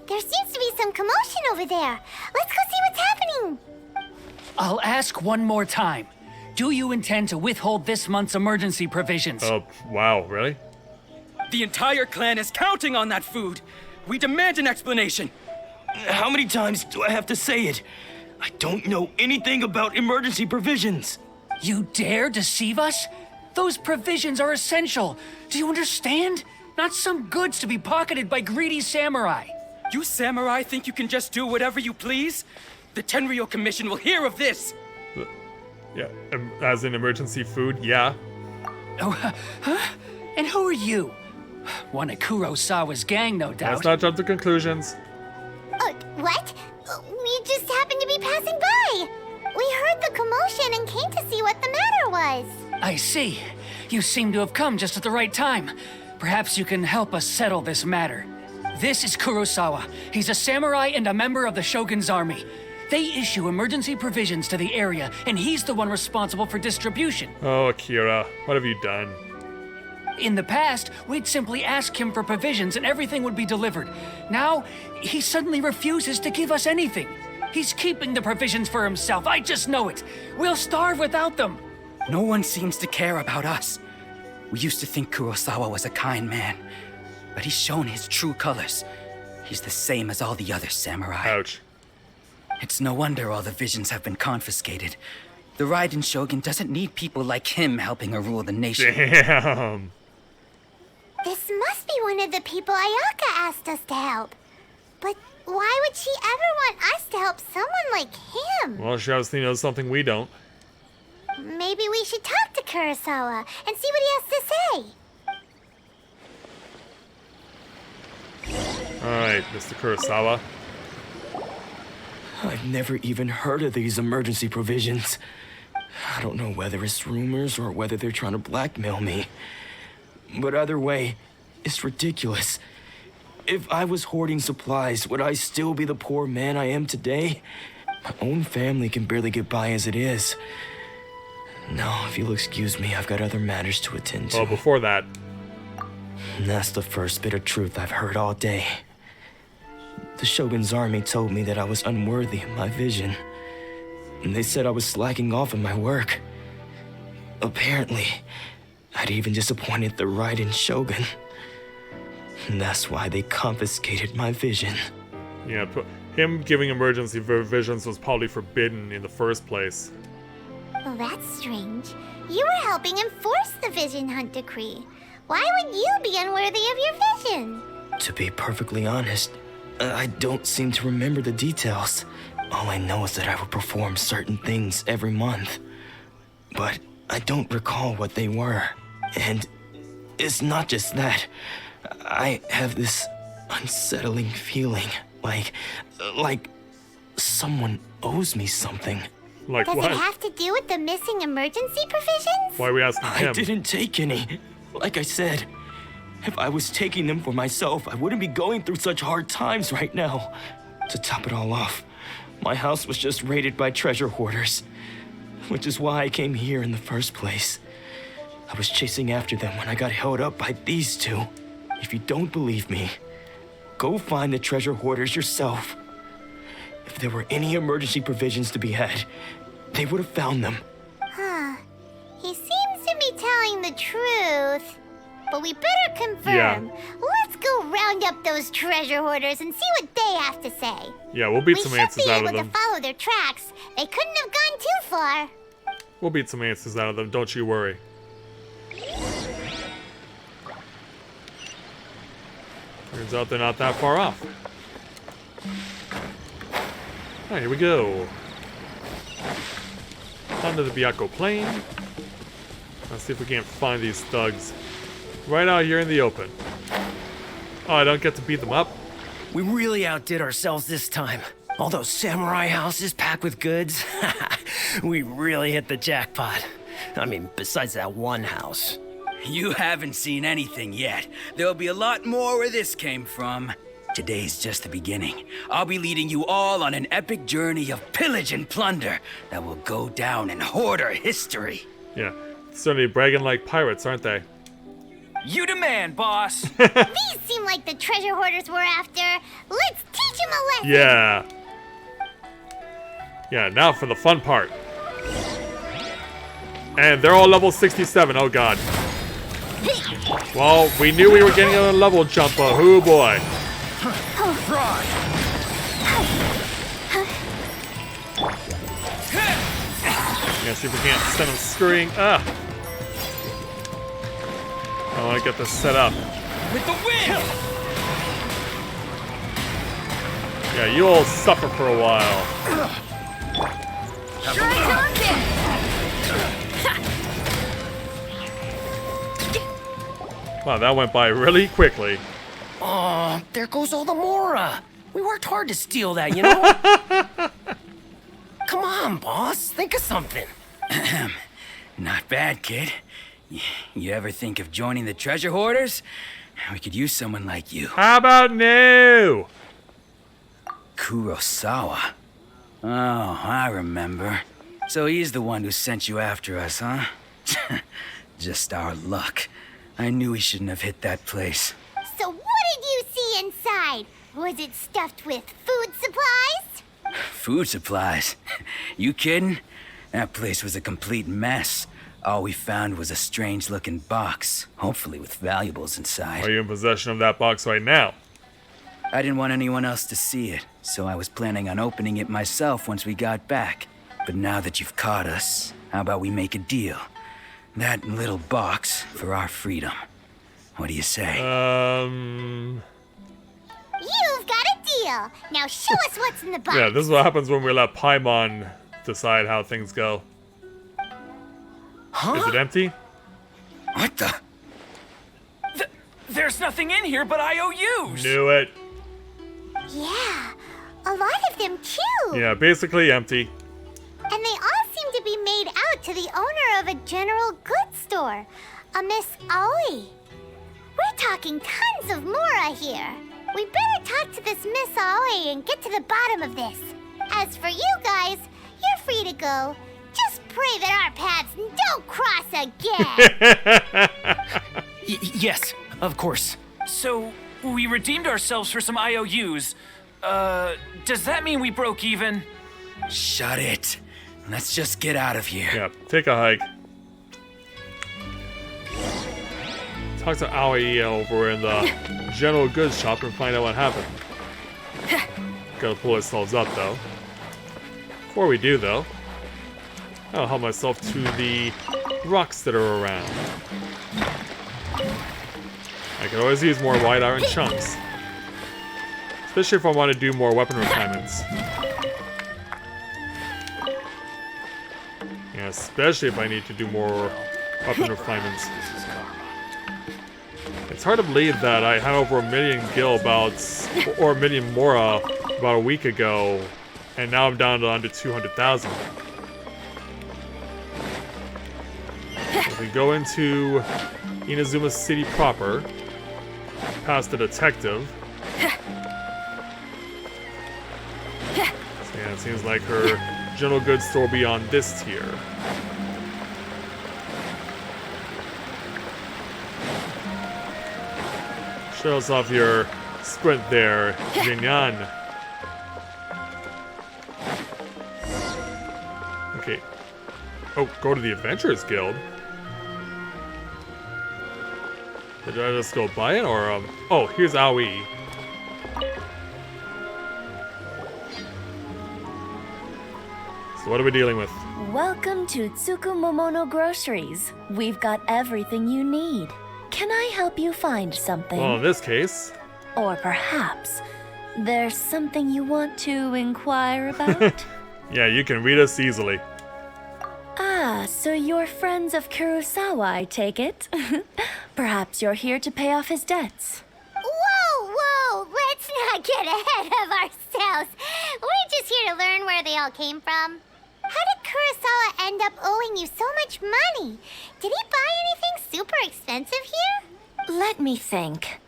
There seems to be some commotion over there. Let's go see what's happening. I'll ask one more time. Do you intend to withhold this month's emergency provisions? Oh, wow, really? The entire clan is counting on that food. We demand an explanation. How many times do I have to say it? I don't know anything about emergency provisions. You dare deceive us? Those provisions are essential. Do you understand? Not some goods to be pocketed by greedy samurai. You samurai think you can just do whatever you please? The Tenryou Commission will hear of this. Yeah, as in emergency food, yeah. Oh, huh? And who are you? One of Kurosawa's gang, no doubt. Let's not jump to conclusions. What? We just happened to be passing by. We heard the commotion and came to see what the matter was. I see. You seem to have come just at the right time. Perhaps you can help us settle this matter. This is Kurosawa. He's a samurai and a member of the Shogun's army. They issue emergency provisions to the area, and he's the one responsible for distribution. Oh, Akira, what have you done? In the past, we'd simply ask him for provisions and everything would be delivered. Now, he suddenly refuses to give us anything. He's keeping the provisions for himself, I just know it. We'll starve without them. No one seems to care about us. We used to think Kurosawa was a kind man, but he's shown his true colors. He's the same as all the other samurai. Ouch. It's no wonder all the visions have been confiscated. The Raiden Shogun doesn't need people like him helping her rule the nation. Damn. This must be one of the people Ayaka asked us to help. But why would she ever want us to help someone like him? Well, she obviously knows something we don't. Maybe we should talk to Kurosawa and see what he has to say. Alright, Mr. Kurosawa. I've never even heard of these emergency provisions. I don't know whether it's rumors or whether they're trying to blackmail me. But either way, it's ridiculous. If I was hoarding supplies, would I still be the poor man I am today? My own family can barely get by as it is. No, if you'll excuse me, I've got other matters to attend to. Well, before that. And that's the first bit of truth I've heard all day. The Shogun's army told me that I was unworthy of my vision. And they said I was slacking off in my work. Apparently, I'd even disappointed the Raiden Shogun. And that's why they confiscated my vision. Yeah, him giving emergency visions was probably forbidden in the first place. Well, that's strange. You were helping enforce the Vision Hunt decree. Why would you be unworthy of your vision? To be perfectly honest, I don't seem to remember the details. All I know is that I would perform certain things every month. But I don't recall what they were. And it's not just that. I have this unsettling feeling, like someone owes me something. Like Does what? it have to do with the missing emergency provisions? Why are we asking him? I didn't take any. Like I said, if I was taking them for myself, I wouldn't be going through such hard times right now. To top it all off, my house was just raided by treasure hoarders, which is why I came here in the first place. I was chasing after them when I got held up by these two. If you don't believe me, go find the treasure hoarders yourself. If there were any emergency provisions to be had, they would have found them. Huh. He seems to be telling the truth. But we better confirm. Yeah. Let's go round up those treasure hoarders and see what they have to say. Yeah, we'll beat some answers out of We should be able them. to follow their tracks. They couldn't have gone too far. We'll beat some answers out of them, don't you worry. Turns out they're not that far off. Alright, here we go. Onto the Byakko Plain. Let's see if we can't find these thugs. Right out here in the open. Oh, I don't get to beat them up? We really outdid ourselves this time. All those samurai houses packed with goods. We really hit the jackpot. I mean, besides that one house. You haven't seen anything yet. There'll be a lot more where this came from. Today's just the beginning. I'll be leading you all on an epic journey of pillage and plunder that will go down in hoarder history. Yeah, certainly bragging like pirates, aren't they? You demand, boss. These seem like the treasure hoarders we're after. Let's teach them a lesson. Yeah. Yeah, now for the fun part. And they're all level 67, oh god. Well, we knew we were getting a level jump, but oh boy. Yeah, see if we can't send them scurrying. Ah. I want to get this set up. With the wind! Yeah, you all suffer for a while. Wow, that went by really quickly. Aw, there goes all the Mora. We worked hard to steal that, you know? Come on, boss. Think of something. Not bad, kid. You ever think of joining the treasure hoarders? We could use someone like you. How about no? Kurosawa. Oh, I remember. So he's the one who sent you after us, huh? Just our luck. I knew we shouldn't have hit that place. So what did you see inside? Was it stuffed with food supplies? Food supplies? You kidding? That place was a complete mess. All we found was a strange-looking box, hopefully with valuables inside. Are you in possession of that box right now? I didn't want anyone else to see it, so I was planning on opening it myself once we got back. But now that you've caught us, how about we make a deal? That little box for our freedom. What do you say? You've got a deal. Now show us what's in the box. Yeah, this is what happens when we let Paimon decide how things go. Huh? Is it empty? What the? There's nothing in here but IOUs! Knew it. Yeah, a lot of them too. Yeah, basically empty. And they all seem to be made out to the owner of a general goods store, a Miss Aoi. We're talking tons of Mora here. We better talk to this Miss Aoi and get to the bottom of this. As for you guys, you're free to go. Just pray that our paths don't cross again. Yes, of course. So, we redeemed ourselves for some IOUs. Does that mean we broke even? Shut it. Let's just get out of here. Yeah, take a hike. Talk to Aoi over in the general goods shop and find out what happened. Gotta pull ourselves up, though. Before we do, though, I'll help myself to the rocks that are around. I could always use more white iron chunks. Especially if I want to do more weapon refinements. Yeah, especially if I need to do more weapon refinements. It's hard to believe that I had over 1 million gil or 1 million mora about a week ago, and now I'm down to under 200,000. If we go into Inazuma City proper, past the detective. Yeah, it seems like her general goods store will be on this tier. Show us off your sprint there, Jinyan. Okay. Oh, go to the Adventurers Guild. Did I just go buy it, or, oh, here's Aoi. So what are we dealing with? Welcome to Tsukumomono Groceries. We've got everything you need. Can I help you find something? Well, in this case... Or perhaps there's something you want to inquire about? Yeah, you can read us easily. Ah, so you're friends of Kurosawa, I take it? Perhaps you're here to pay off his debts. Whoa! Let's not get ahead of ourselves. We're just here to learn where they all came from. How did Kurosawa end up owing you so much money? Did he buy anything super expensive here? Let me think.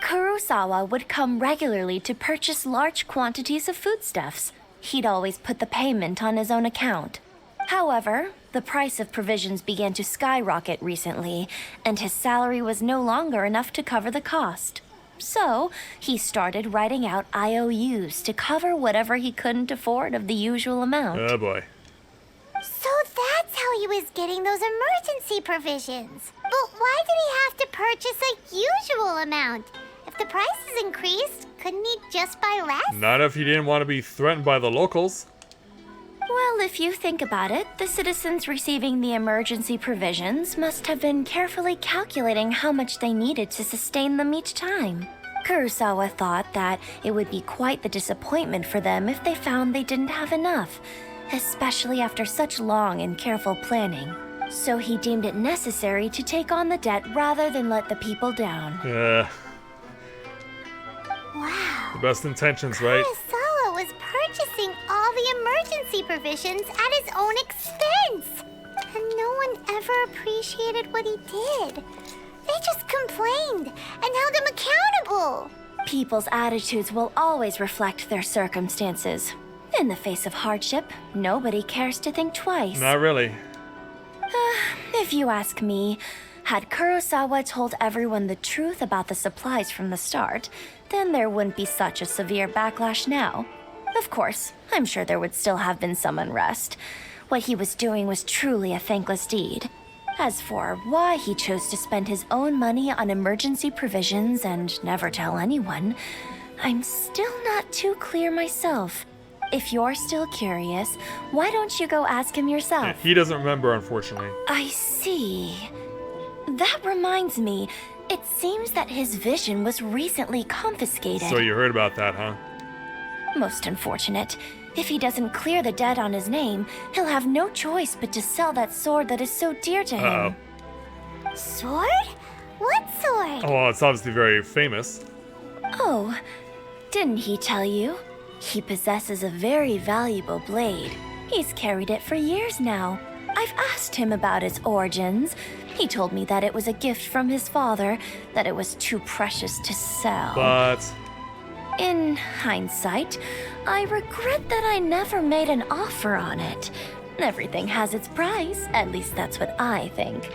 Kurosawa would come regularly to purchase large quantities of foodstuffs. He'd always put the payment on his own account. However, the price of provisions began to skyrocket recently, and his salary was no longer enough to cover the cost. So, he started writing out IOUs to cover whatever he couldn't afford of the usual amount. Oh boy. So that's how he was getting those emergency provisions. But why did he have to purchase a usual amount? If the prices increased, couldn't he just buy less? Not if he didn't want to be threatened by the locals. Well, if you think about it, the citizens receiving the emergency provisions must have been carefully calculating how much they needed to sustain them each time. Kurosawa thought that it would be quite the disappointment for them if they found they didn't have enough, especially after such long and careful planning. So he deemed it necessary to take on the debt rather than let the people down. Wow. The best intentions, right? Kurosawa was purchasing all the emergency provisions at his own expense. And no one ever appreciated what he did. They just complained and held him accountable. People's attitudes will always reflect their circumstances. In the face of hardship, nobody cares to think twice. Not really. If you ask me, had Kurosawa told everyone the truth about the supplies from the start, then there wouldn't be such a severe backlash now. Of course, I'm sure there would still have been some unrest. What he was doing was truly a thankless deed. As for why he chose to spend his own money on emergency provisions and never tell anyone, I'm still not too clear myself. If you're still curious, why don't you go ask him yourself? Yeah, he doesn't remember, unfortunately. I see. That reminds me, it seems that his vision was recently confiscated. So you heard about that, huh? Most unfortunate. If he doesn't clear the debt on his name, he'll have no choice but to sell that sword that is so dear to him. Uh-oh. Sword? What sword? Oh, well, it's obviously very famous. Oh, didn't he tell you? He possesses a very valuable blade. He's carried it for years now. I've asked him about its origins. He told me that it was a gift from his father, that it was too precious to sell. But In hindsight, I regret that I never made an offer on it. Everything has its price, at least that's what I think.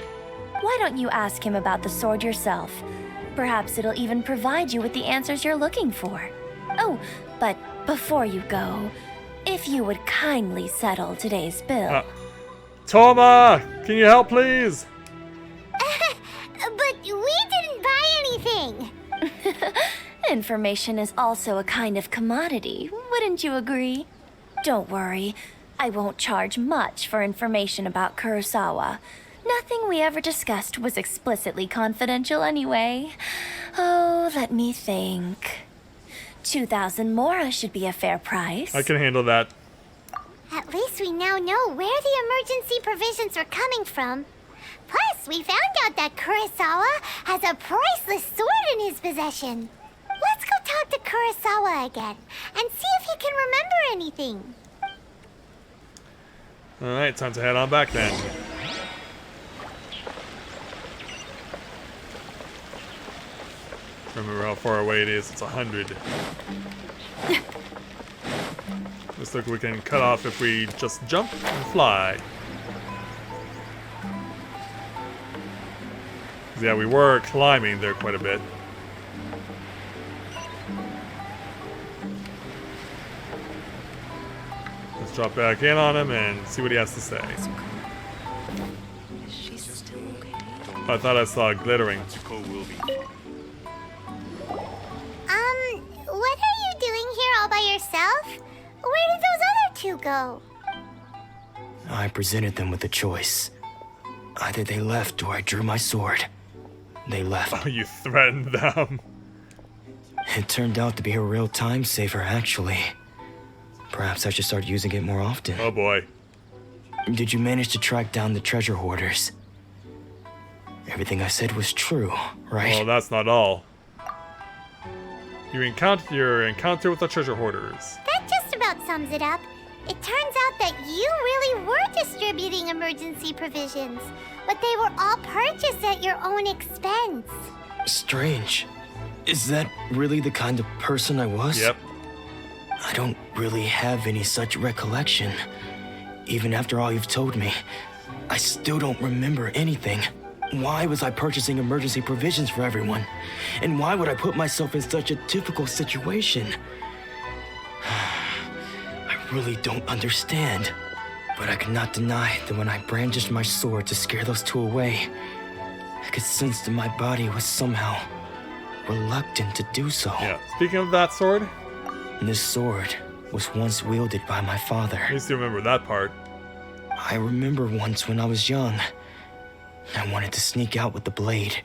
Why don't you ask him about the sword yourself? Perhaps it'll even provide you with the answers you're looking for. Oh, but before you go, if you would kindly settle today's bill. Toma, can you help, please? But we didn't buy anything. Information is also a kind of commodity, wouldn't you agree? Don't worry, I won't charge much for information about Kurosawa. Nothing we ever discussed was explicitly confidential anyway. Oh, let me think. 2,000 mora should be a fair price. I can handle that. At least we now know where the emergency provisions are coming from. Plus, we found out that Kurosawa has a priceless sword in his possession. Let's go talk to Kurosawa again and see if he can remember anything. Alright, time to head on back then. Remember how far away it is? It's 100. Looks like we can cut off if we just jump and fly. Yeah, we were climbing there quite a bit. Let's drop back in on him and see what he has to say. I thought I saw it glittering. What are you doing here all by yourself? Where did those other two go? I presented them with a choice. Either they left or I drew my sword. They left. Oh, you threatened them. It turned out to be a real time saver, actually. Perhaps I should start using it more often. Oh boy. Did you manage to track down the treasure hoarders? Everything I said was true, right? Well, that's not all. Your encounter with the treasure hoarders. That just about sums it up. It turns out that you really were distributing emergency provisions, but they were all purchased at your own expense. Strange. Is that really the kind of person I was? Yep. I don't really have any such recollection. Even after all you've told me, I still don't remember anything. Why was I purchasing emergency provisions for everyone? And why would I put myself in such a difficult situation? I really don't understand. But I cannot deny that when I brandished my sword to scare those two away, I could sense that my body was somehow reluctant to do so. Yeah. Speaking of that sword, This sword was once wielded by my father. at least you remember that part. I remember once when I was young, I wanted to sneak out with the blade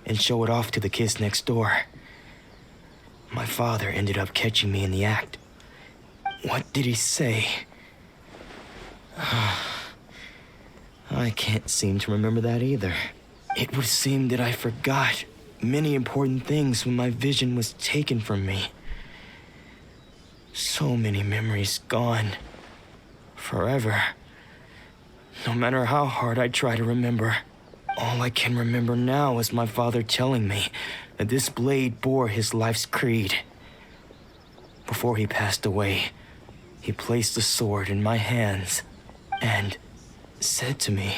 and show it off to the kids next door. My father ended up catching me in the act. What did he say? I can't seem to remember that either. It would seem that I forgot many important things when my vision was taken from me. So many memories gone. Forever. No matter how hard I try to remember, all I can remember now is my father telling me that this blade bore his life's creed. Before he passed away, he placed the sword in my hands and said to me,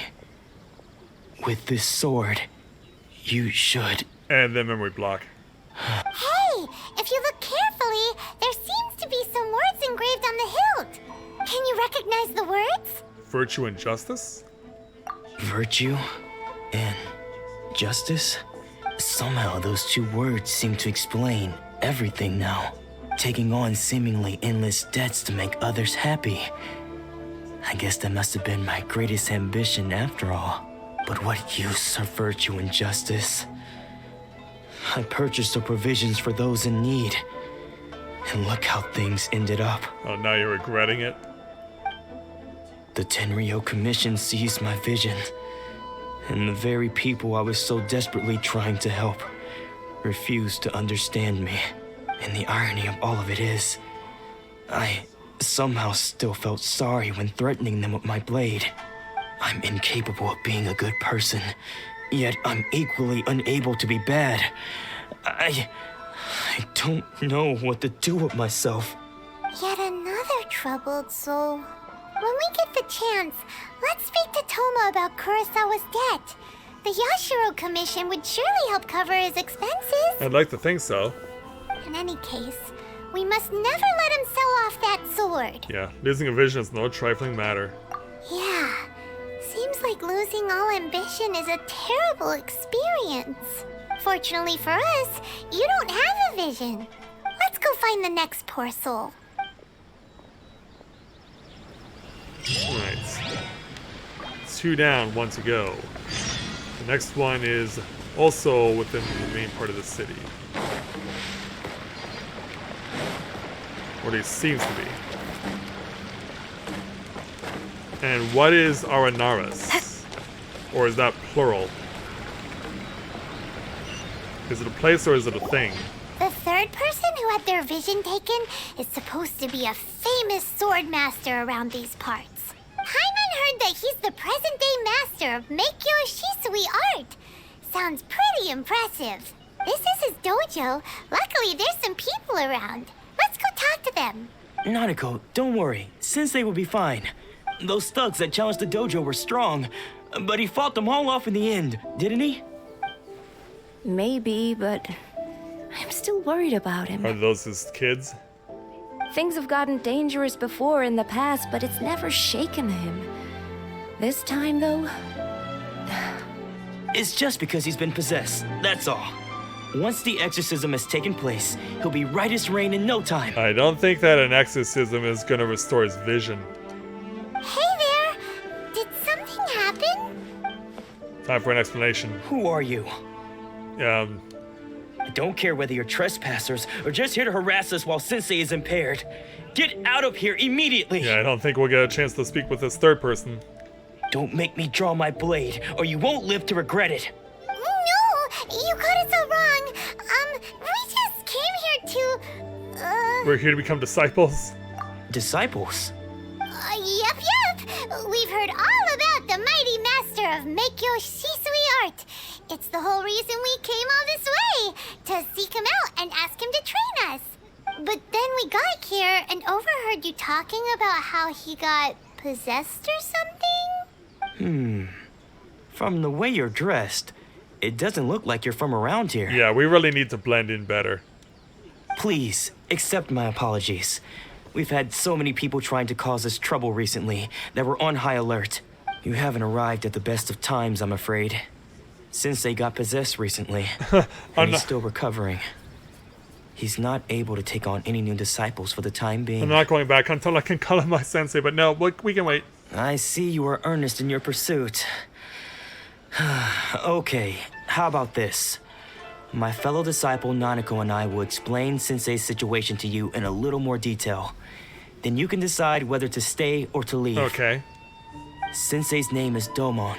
"With this sword, you should..." And then memory block. Hey, if you look carefully, there seems to be some words engraved on the hilt. Can you recognize the words? Virtue and justice? Virtue and justice? Somehow those two words seem to explain everything now. taking on seemingly endless debts to make others happy. I guess that must have been my greatest ambition after all. But what use of virtue and justice? I purchased the provisions for those in need. And look how things ended up. Oh, now you're regretting it? The Tenryo Commission seized my vision. And the very people I was so desperately trying to help refused to understand me. And the irony of all of it is, I somehow still felt sorry when threatening them with my blade. I'm incapable of being a good person, yet I'm equally unable to be bad. I don't know what to do with myself. Yet another troubled soul. When we get the chance, let's speak to Toma about Kurosawa's debt. The Yashiro Commission would surely help cover his expenses. I'd like to think so. In any case, we must never let him sell off that sword. Yeah, losing a vision is no trifling matter. Yeah, seems like losing all ambition is a terrible experience. Fortunately for us, you don't have a vision. Let's go find the next poor soul. Alright. 2 down, 1 to go. The next one is also within the main part of the city. Or it seems to be. And what is Aranaris? Or is that plural? Is it a place or is it a thing? The third person who had their vision taken is supposed to be a famous sword master around these parts. Hyman heard that he's the present-day master of Meikyo Shisui art. Sounds pretty impressive. This is his dojo. Luckily, there's some people around. Let's go talk to them. Nanako, don't worry. Sensei will be fine. Those thugs that challenged the dojo were strong, but he fought them all off in the end, didn't he? Maybe, but I'm still worried about him. Are those his kids? Things have gotten dangerous before in the past, but it's never shaken him. This time, though... It's just because he's been possessed, that's all. Once the exorcism has taken place, he'll be right as rain in no time. I don't think that an exorcism is gonna restore his vision. Hey there! Did something happen? Time for an explanation. Who are you? I don't care whether you're trespassers or just here to harass us while Sensei is impaired. Get out of here immediately! Yeah, I don't think we'll get a chance to speak with this third person. Don't make me draw my blade, or you won't live to regret it. No! You got it so wrong. We just came here to... We're here to become disciples? Disciples? Yep. We've heard all about the mighty master of Meikyo Shisui art. It's the whole reason we came all this way, to seek him out and ask him to train us. But then we got here and overheard you talking about how he got possessed or something? From the way you're dressed, it doesn't look like you're from around here. Yeah, we really need to blend in better. Please, accept my apologies. We've had so many people trying to cause us trouble recently that we're on high alert. You haven't arrived at the best of times, I'm afraid. Sensei got possessed recently, and he's still recovering. He's not able to take on any new disciples for the time being. I'm not going back until I can call him my sensei, but no, we can wait. I see you are earnest in your pursuit. Okay, how about this? My fellow disciple Nanako and I will explain Sensei's situation to you in a little more detail. Then you can decide whether to stay or to leave. Okay. Sensei's name is Domon,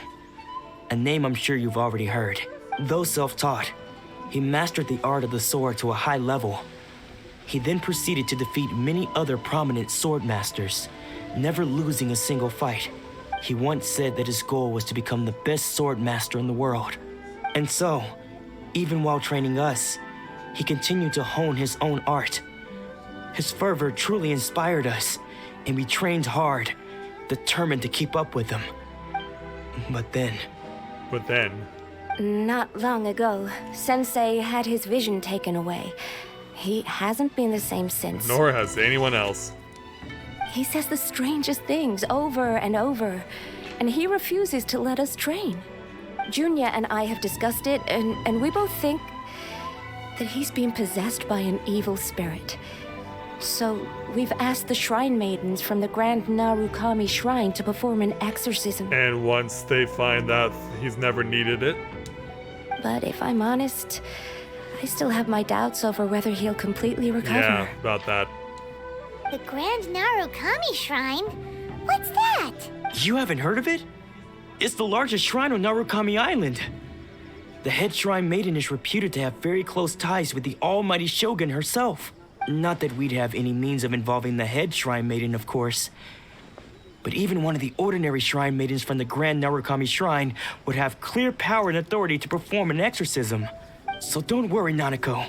a name I'm sure you've already heard. Though self-taught, he mastered the art of the sword to a high level. He then proceeded to defeat many other prominent sword masters, never losing a single fight. He once said that his goal was to become the best sword master in the world. And so, even while training us, he continued to hone his own art. His fervor truly inspired us, and we trained hard, determined to keep up with him. But then... Not long ago, Sensei had his vision taken away. He hasn't been the same since. Nor has anyone else. He says the strangest things over and over, and he refuses to let us train. Junya and I have discussed it, and we both think that he's being possessed by an evil spirit. So, we've asked the Shrine Maidens from the Grand Narukami Shrine to perform an exorcism. And once they find that he's never needed it. But if I'm honest, I still have my doubts over whether he'll completely recover. Yeah, about that. The Grand Narukami Shrine? What's that? You haven't heard of it? It's the largest shrine on Narukami Island. The head shrine maiden is reputed to have very close ties with the almighty Shogun herself. Not that we'd have any means of involving the head shrine maiden, of course. But even one of the ordinary shrine maidens from the Grand Narukami Shrine would have clear power and authority to perform an exorcism. So don't worry, Nanako.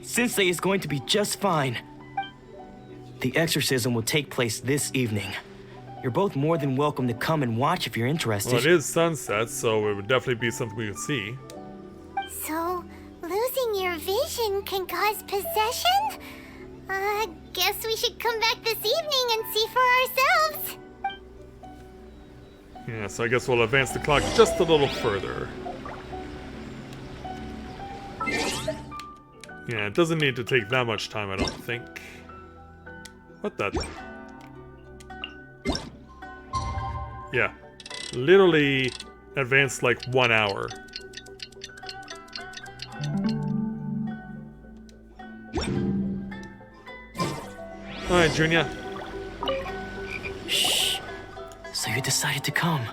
Sensei is going to be just fine. The exorcism will take place this evening. You're both more than welcome to come and watch if you're interested. Well, it is sunset, so it would definitely be something we could see. So, losing your vision can cause possession? Guess we should come back this evening and see for ourselves. Yeah, so I guess we'll advance the clock just a little further. Yeah, it doesn't need to take that much time, I don't think. What the? Yeah. Literally advanced like 1 hour. Alright, Junior. Shh. So you decided to come.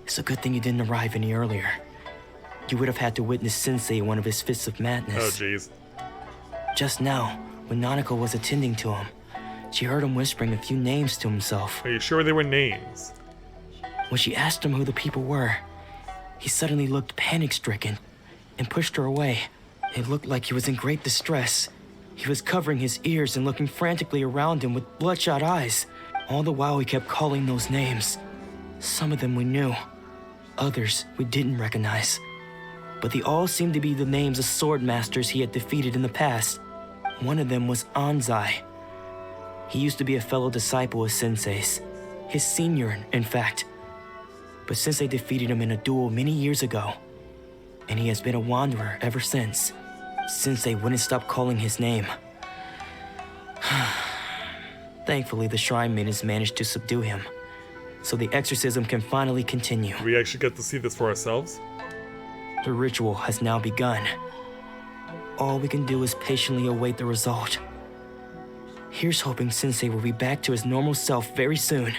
It's a good thing you didn't arrive any earlier. You would have had to witness Sensei in one of his fits of madness. Oh, jeez. Just now, when Nanako was attending to him, she heard him whispering a few names to himself. Are you sure they were names? When she asked him who the people were, he suddenly looked panic-stricken and pushed her away. It looked like he was in great distress. He was covering his ears and looking frantically around him with bloodshot eyes. All the while he kept calling those names. Some of them we knew, others we didn't recognize. But they all seemed to be the names of sword masters he had defeated in the past. One of them was Anzai. He used to be a fellow disciple of Sensei's, his senior, in fact. But Sensei defeated him in a duel many years ago, and he has been a wanderer ever since. Sensei wouldn't stop calling his name. Thankfully, the Shrine Maidens managed to subdue him, so the exorcism can finally continue. We actually get to see this for ourselves? The ritual has now begun. All we can do is patiently await the result. Here's hoping Sensei will be back to his normal self very soon.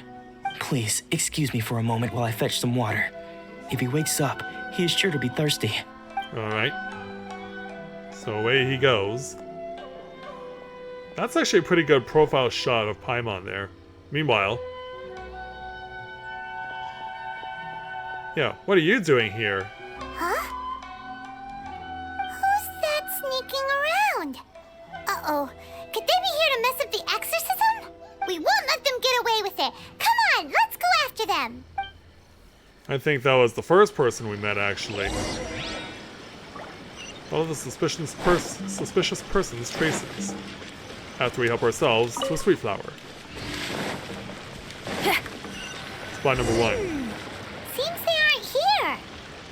Please, excuse me for a moment while I fetch some water. If he wakes up, he is sure to be thirsty. Alright. So away he goes. That's actually a pretty good profile shot of Paimon there. Meanwhile... Yeah, what are you doing here? Huh? Who's that sneaking around? Uh-oh. Could they be here to mess up the exorcism? We won't let them get away with it. Come on, let's go after them. I think that was the first person we met, actually. All of the suspicious person's traces. After we help ourselves to a sweet flower. Spot number 1. Seems they aren't here.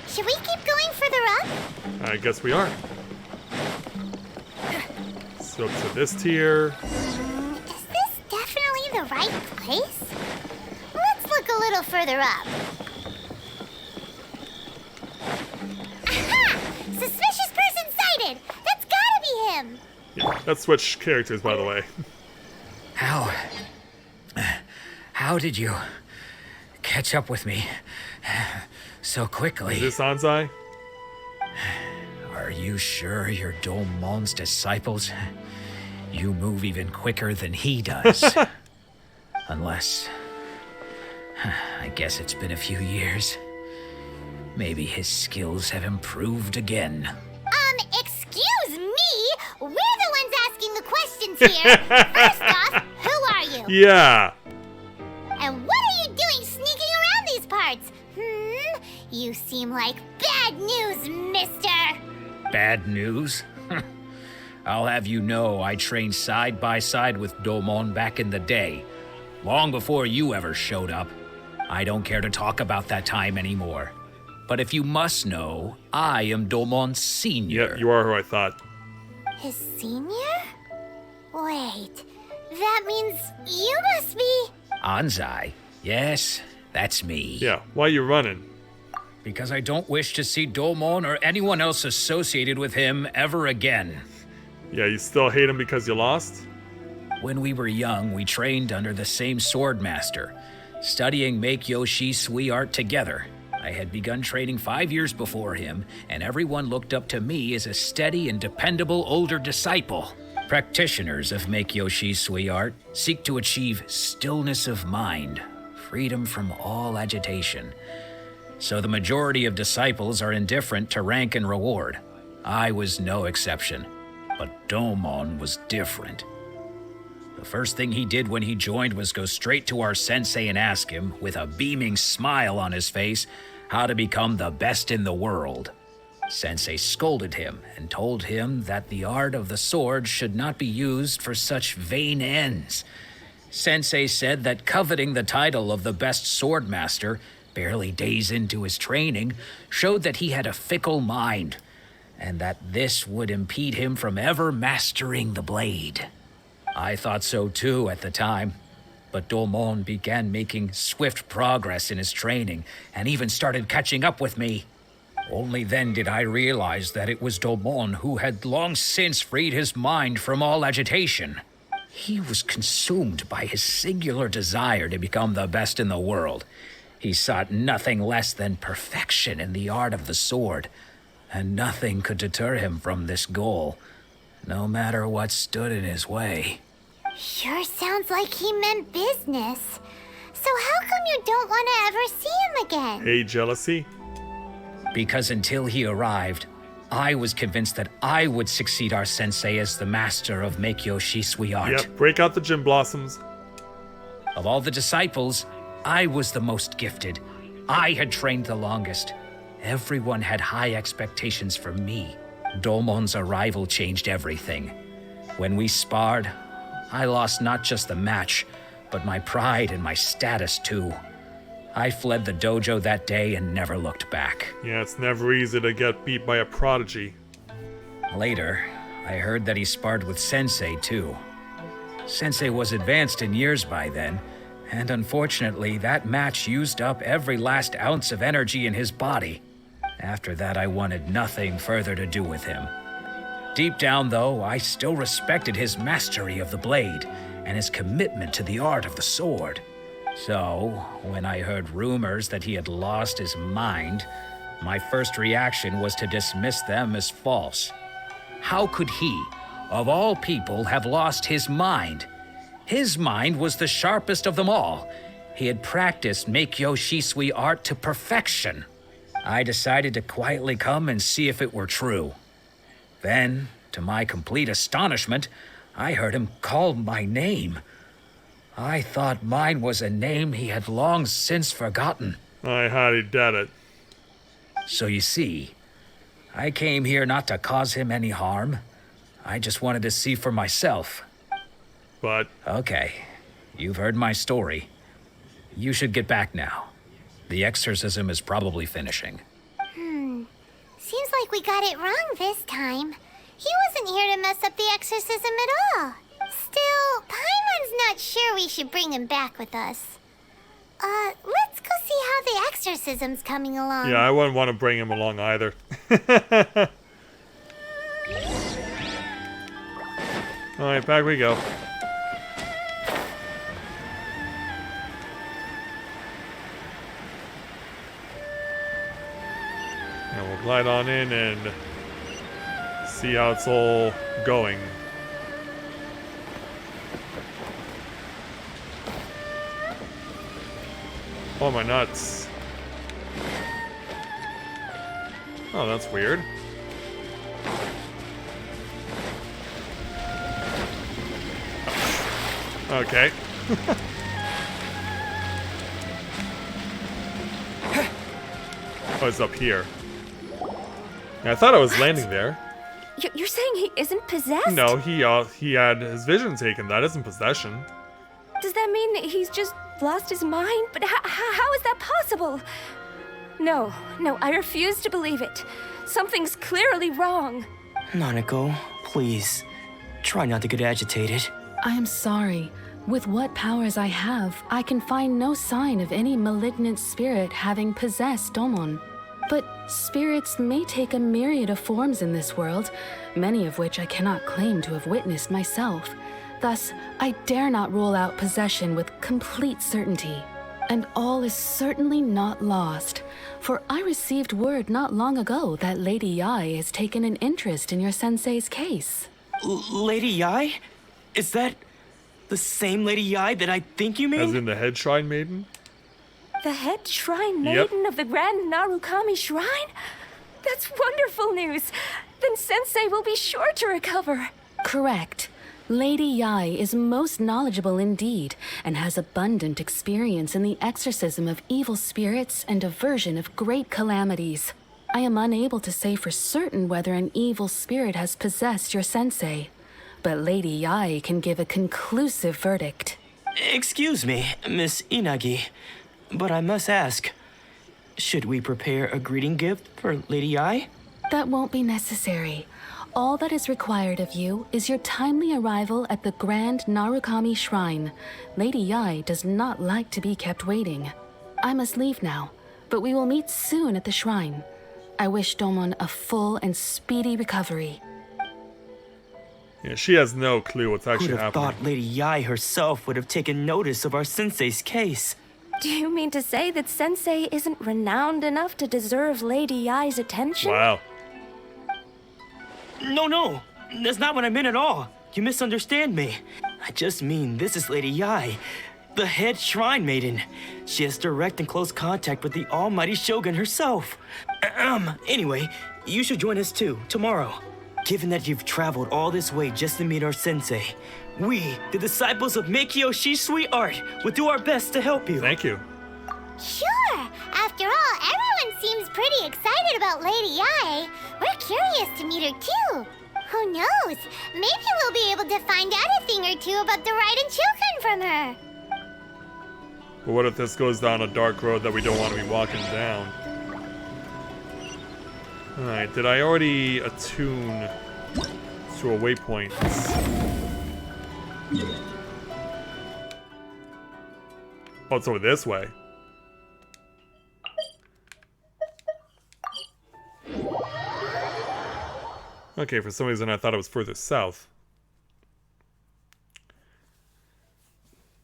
Should we keep going further up? I guess we are. So up to this tier. Is this definitely the right place? Let's look a little further up. Aha! Suspicious person sighted! That's gotta be him! Yeah, let's switch characters, by the way. How did you catch up with me so quickly? Is this Anzai? Are you sure you're Domon's disciples? You move even quicker than he does. Unless... I guess it's been a few years. Maybe his skills have improved again. Excuse me? We're the ones asking the questions here. First off, who are you? Yeah. And what are you doing sneaking around these parts? You seem like bad news, mister. Bad news? I'll have you know I trained side by side with Domon back in the day. Long before you ever showed up. I don't care to talk about that time anymore. But if you must know, I am Domon's senior. Yeah, you are who I thought. His senior? Wait, that means you must be... Anzai? Yes, that's me. Yeah, why you running? Because I don't wish to see Domon or anyone else associated with him ever again. Yeah, you still hate him because you lost? When we were young, we trained under the same sword master, studying Make-Yoshi Sui art together. I had begun training 5 years before him, and everyone looked up to me as a steady and dependable older disciple. Practitioners of Make-Yoshi Sui art seek to achieve stillness of mind, freedom from all agitation. So the majority of disciples are indifferent to rank and reward. I was no exception, but Domon was different. The first thing he did when he joined was go straight to our sensei and ask him, with a beaming smile on his face, how to become the best in the world. Sensei scolded him and told him that the art of the sword should not be used for such vain ends. Sensei said that coveting the title of the best sword master, barely days into his training, showed that he had a fickle mind, and that this would impede him from ever mastering the blade. I thought so too at the time, but Domon began making swift progress in his training and even started catching up with me. Only then did I realize that it was Domon who had long since freed his mind from all agitation. He was consumed by his singular desire to become the best in the world. He sought nothing less than perfection in the art of the sword, and nothing could deter him from this goal, no matter what stood in his way. Sure sounds like he meant business. So how come you don't want to ever see him again? Hey, jealousy? Because until he arrived, I was convinced that I would succeed our sensei as the master of Make-Yoshi Sui art. Yep, break out the gym blossoms. Of all the disciples, I was the most gifted. I had trained the longest. Everyone had high expectations for me. Domon's arrival changed everything. When we sparred, I lost not just the match, but my pride and my status too. I fled the dojo that day and never looked back. Yeah, it's never easy to get beat by a prodigy. Later, I heard that he sparred with Sensei too. Sensei was advanced in years by then, and unfortunately that match used up every last ounce of energy in his body. After that, I wanted nothing further to do with him. Deep down, though, I still respected his mastery of the blade and his commitment to the art of the sword. So, when I heard rumors that he had lost his mind, my first reaction was to dismiss them as false. How could he, of all people, have lost his mind? His mind was the sharpest of them all. He had practiced Make-Yoshi Sui art to perfection. I decided to quietly come and see if it were true. Then, to my complete astonishment, I heard him call my name. I thought mine was a name he had long since forgotten. I highly doubt it. So you see, I came here not to cause him any harm. I just wanted to see for myself. But... Okay, you've heard my story. You should get back now. The exorcism is probably finishing. Seems like we got it wrong this time. He wasn't here to mess up the exorcism at all. Still, Paimon's not sure we should bring him back with us. Let's go see how the exorcism's coming along. Yeah, I wouldn't want to bring him along either. Alright, back we go. And we'll glide on in and see how it's all going. Oh, my nuts. Oh, that's weird. Okay. Oh, it's up here. Yeah, I thought I was landing there. You're saying he isn't possessed? No, he had his vision taken. That isn't possession. Does that mean he's just lost his mind? But how is that possible? No, I refuse to believe it. Something's clearly wrong. Nanako, please. Try not to get agitated. I am sorry. With what powers I have, I can find no sign of any malignant spirit having possessed Domon. But spirits may take a myriad of forms in this world, many of which I cannot claim to have witnessed myself. Thus, I dare not rule out possession with complete certainty. And all is certainly not lost, for I received word not long ago that Lady Yai has taken an interest in your sensei's case. Lady Yai? Is that the same Lady Yai that I think you mean? As in the head shrine maiden? The head shrine Yep. maiden of the Grand Narukami Shrine? That's wonderful news. Then Sensei will be sure to recover. Correct. Lady Yai is most knowledgeable indeed, and has abundant experience in the exorcism of evil spirits and aversion of great calamities. I am unable to say for certain whether an evil spirit has possessed your sensei, but Lady Yai can give a conclusive verdict. Excuse me, Miss Inagi, but I must ask, should we prepare a greeting gift for Lady Yai? That won't be necessary. All that is required of you is your timely arrival at the Grand Narukami Shrine. Lady Yai does not like to be kept waiting. I must leave now, but we will meet soon at the shrine. I wish Domon a full and speedy recovery. Yeah, she has no clue what's Who'd actually have happening. thought Lady Yai herself would have taken notice of our sensei's case? Do you mean to say that Sensei isn't renowned enough to deserve Lady Yai's attention? Wow. No, that's not what I meant at all. You misunderstand me. I just mean this is Lady Yai, the head shrine maiden. She has direct and close contact with the almighty Shogun herself. Anyway, you should join us too, tomorrow. Given that you've traveled all this way just to meet our sensei, we, the disciples of Meikyo Shisui Art, will do our best to help you. Thank you. Sure. After all, everyone seems pretty excited about Lady Yai. We're curious to meet her too. Who knows? Maybe we'll be able to find out a thing or two about the Raiden children from her. But what if this goes down a dark road that we don't want to be walking down? Alright, did I already attune to a waypoint? Oh, it's over this way. Okay, for some reason I thought it was further south.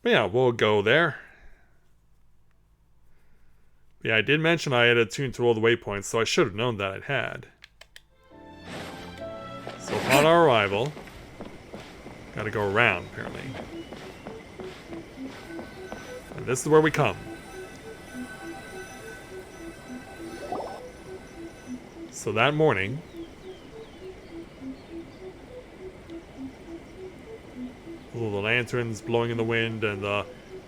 But yeah, we'll go there. Yeah, I did mention I had attuned to all the waypoints, so I should have known that I had. So upon our arrival, gotta go around, apparently. And this is where we come. So that morning, all the lanterns blowing in the wind and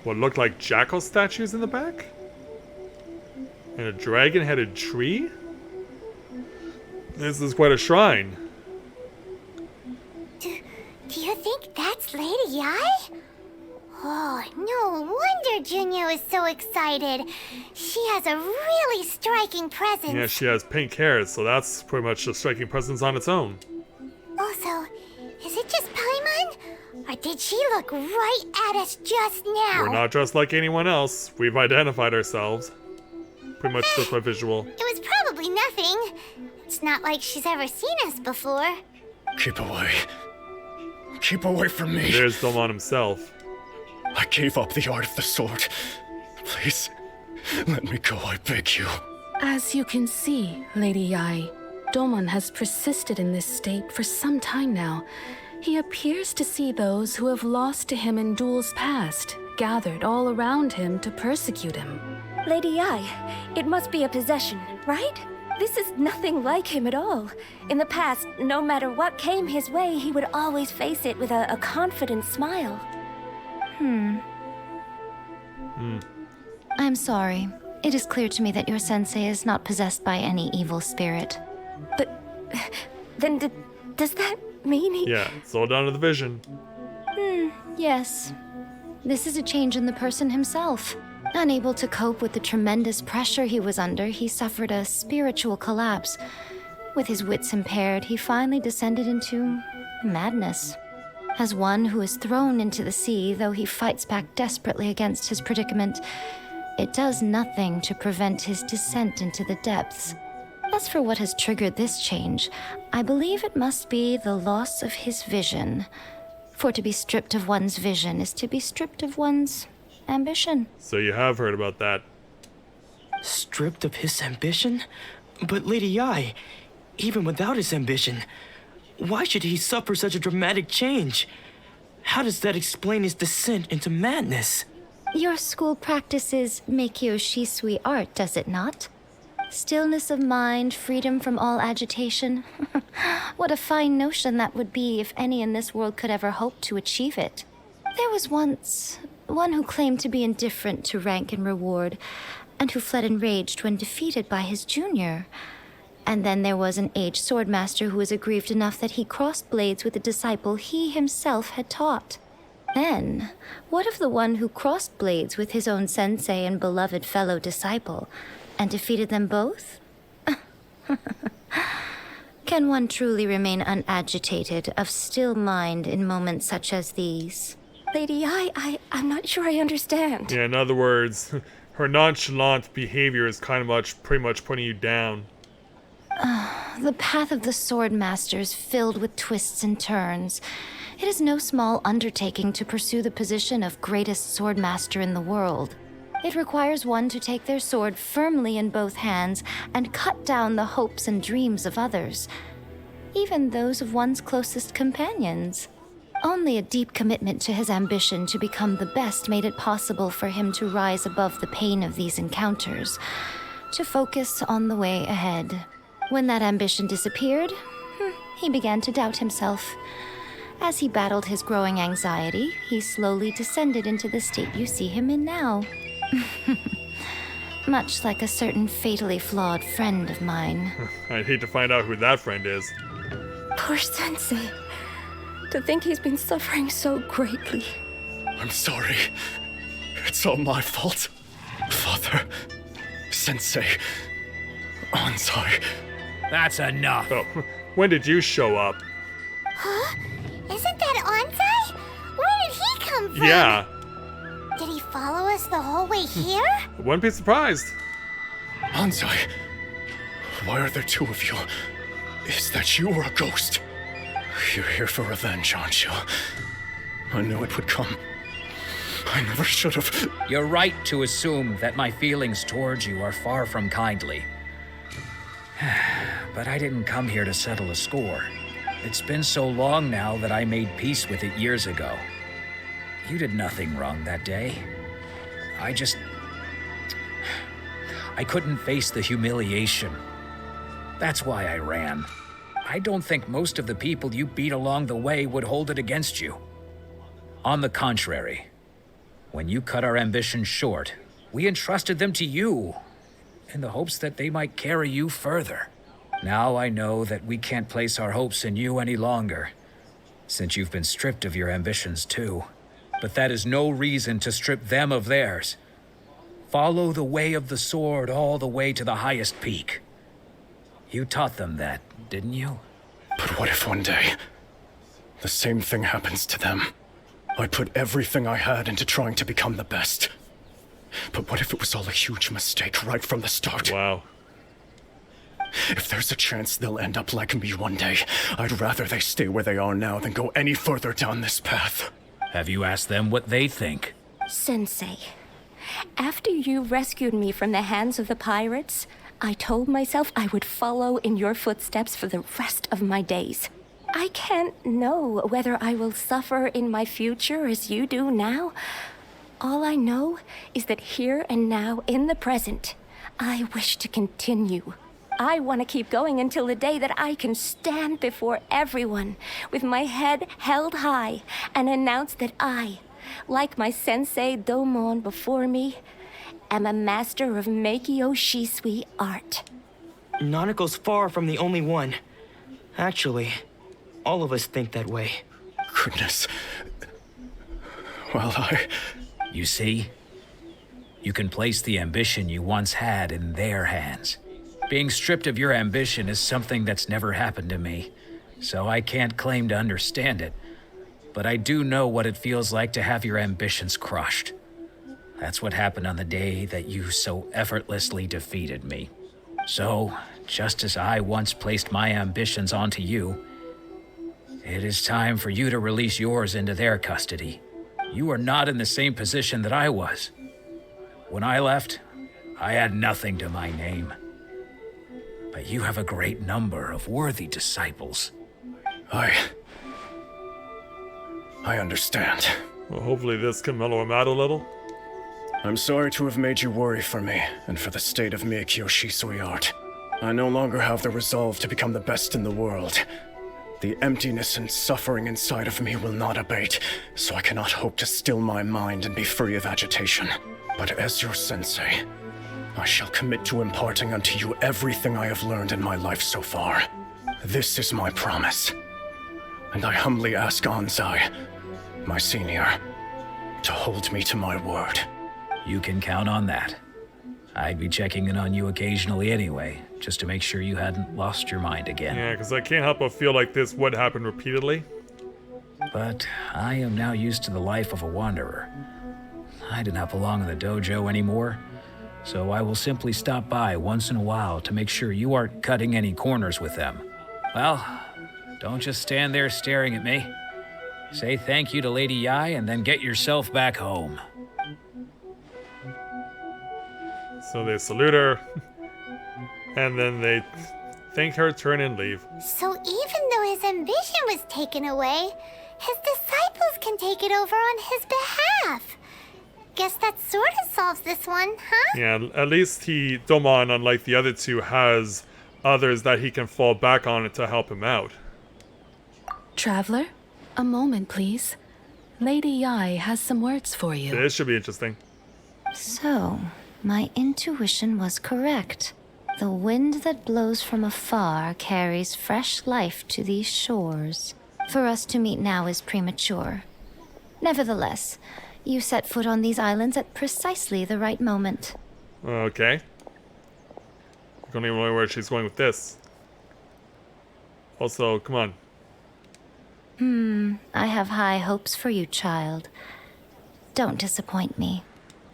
what looked like jackal statues in the back? And a dragon-headed tree? This is quite a shrine. Do you think that's Lady Yai? Oh, no wonder Junyo is so excited. She has a really striking presence. Yeah, she has pink hair, so that's pretty much a striking presence on its own. Also, is it just Paimon? Or did she look right at us just now? We're not dressed like anyone else. We've identified ourselves. Pretty much just by visual. It was probably nothing. It's not like she's ever seen us before. Keep away. Keep away from me. There's Domon himself. I gave up the art of the sword. Please, let me go, I beg you. As you can see, Lady Yai, Domon has persisted in this state for some time now. He appears to see those who have lost to him in duels past, gathered all around him to persecute him. Lady Yai, it must be a possession, right? This is nothing like him at all. In the past, no matter what came his way, he would always face it with a confident smile. I'm sorry. It is clear to me that your sensei is not possessed by any evil spirit. But then does that mean he... Yeah, it's all down to the vision. Yes. This is a change in the person himself. Unable to cope with the tremendous pressure he was under, he suffered a spiritual collapse. With his wits impaired, he finally descended into madness. As one who is thrown into the sea, though he fights back desperately against his predicament, it does nothing to prevent his descent into the depths. As for what has triggered this change, I believe it must be the loss of his vision. For to be stripped of one's vision is to be stripped of one's ambition. So you have heard about that. Stripped of his ambition? But Lady Yi, even without his ambition, why should he suffer such a dramatic change? How does that explain his descent into madness? Your school practices Meikyo Shisui art, does it not? Stillness of mind, freedom from all agitation. What a fine notion that would be if any in this world could ever hope to achieve it. There was once one who claimed to be indifferent to rank and reward, and who fled enraged when defeated by his junior. And then there was an aged swordmaster who was aggrieved enough that he crossed blades with a disciple he himself had taught. Then, what of the one who crossed blades with his own sensei and beloved fellow disciple, and defeated them both? Can one truly remain unagitated, of still mind in moments such as these? Lady Yi, I'm not sure I understand. Yeah, in other words, her nonchalant behavior is pretty much putting you down. The path of the sword master is filled with twists and turns. It is no small undertaking to pursue the position of greatest sword master in the world. It requires one to take their sword firmly in both hands and cut down the hopes and dreams of others, even those of one's closest companions. Only a deep commitment to his ambition to become the best made it possible for him to rise above the pain of these encounters, to focus on the way ahead. When that ambition disappeared, he began to doubt himself. As he battled his growing anxiety, he slowly descended into the state you see him in now. Much like a certain fatally flawed friend of mine. I'd hate to find out who that friend is. Poor Sensei. To think he's been suffering so greatly. I'm sorry. It's all my fault. Father, Sensei, Ansai. That's enough. Oh, when did you show up? Huh? Isn't that Ansai? Where did he come from? Yeah. Did he follow us the whole way here? Wouldn't be surprised. Ansai, why are there two of you? Is that you or a ghost? You're here for revenge, aren't you? I knew it would come. I never should have. You're right to assume that my feelings towards you are far from kindly. But I didn't come here to settle a score. It's been so long now that I made peace with it years ago. You did nothing wrong that day. I couldn't face the humiliation. That's why I ran. I don't think most of the people you beat along the way would hold it against you. On the contrary, when you cut our ambitions short, we entrusted them to you, in the hopes that they might carry you further. Now I know that we can't place our hopes in you any longer, since you've been stripped of your ambitions too. But that is no reason to strip them of theirs. Follow the way of the sword all the way to the highest peak. You taught them that, didn't you? But what if one day the same thing happens to them? I put everything I had into trying to become the best. But what if it was all a huge mistake right from the start? Wow. If there's a chance they'll end up like me one day, I'd rather they stay where they are now than go any further down this path. Have you asked them what they think? Sensei, after you rescued me from the hands of the pirates, I told myself I would follow in your footsteps for the rest of my days. I can't know whether I will suffer in my future as you do now. All I know is that here and now, in the present, I wish to continue. I want to keep going until the day that I can stand before everyone with my head held high and announce that I, like my sensei Domon before me, am a master of Meikyo Shisui art. Nanako's far from the only one. Actually, all of us think that way. Goodness. Well, You see? You can place the ambition you once had in their hands. Being stripped of your ambition is something that's never happened to me, so I can't claim to understand it. but I do know what it feels like to have your ambitions crushed. That's what happened on the day that you so effortlessly defeated me. So, just as I once placed my ambitions onto you, it is time for you to release yours into their custody. You are not in the same position that I was. When I left, I had nothing to my name. But you have a great number of worthy disciples. I understand. Well, hopefully this can mellow him out a little. I'm sorry to have made you worry for me, and for the state of Meikyo Shisui art. I no longer have the resolve to become the best in the world. The emptiness and suffering inside of me will not abate, so I cannot hope to still my mind and be free of agitation. But as your sensei, I shall commit to imparting unto you everything I have learned in my life so far. This is my promise. And I humbly ask Anzai, my senior, to hold me to my word. You can count on that. I'd be checking in on you occasionally anyway, just to make sure you hadn't lost your mind again. Yeah, because I can't help but feel like this would happen repeatedly. But I am now used to the life of a wanderer. I do not belong in the dojo anymore, so I will simply stop by once in a while to make sure you aren't cutting any corners with them. Well, don't just stand there staring at me. Say thank you to Lady Yai and then get yourself back home. So they salute her, and then they thank her, turn, and leave. So even though his ambition was taken away, his disciples can take it over on his behalf. Guess that sort of solves this one, huh? Yeah, at least Domon, unlike the other two, has others that he can fall back on to help him out. Traveler, a moment, please. Lady Yai has some words for you. This should be interesting. So, my intuition was correct. The wind that blows from afar carries fresh life to these shores. For us to meet now is premature. Nevertheless, you set foot on these islands at precisely the right moment. Okay. I don't even know where she's going with this. Also, come on. I have high hopes for you, child. Don't disappoint me.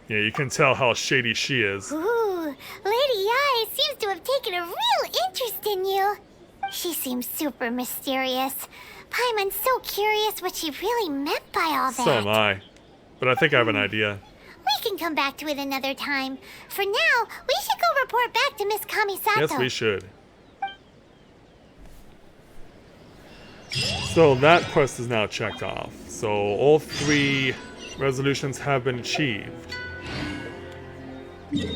Yeah, you can tell how shady she is. Ooh, Lady Yai seems to have taken a real interest in you. She seems super mysterious. Paimon's so curious what she really meant by all that. So am I. But I think I have an idea. We can come back to it another time. For now, we should go report back to Miss Kamisato. Yes, we should. So that quest is now checked off. So all 3 resolutions have been achieved. So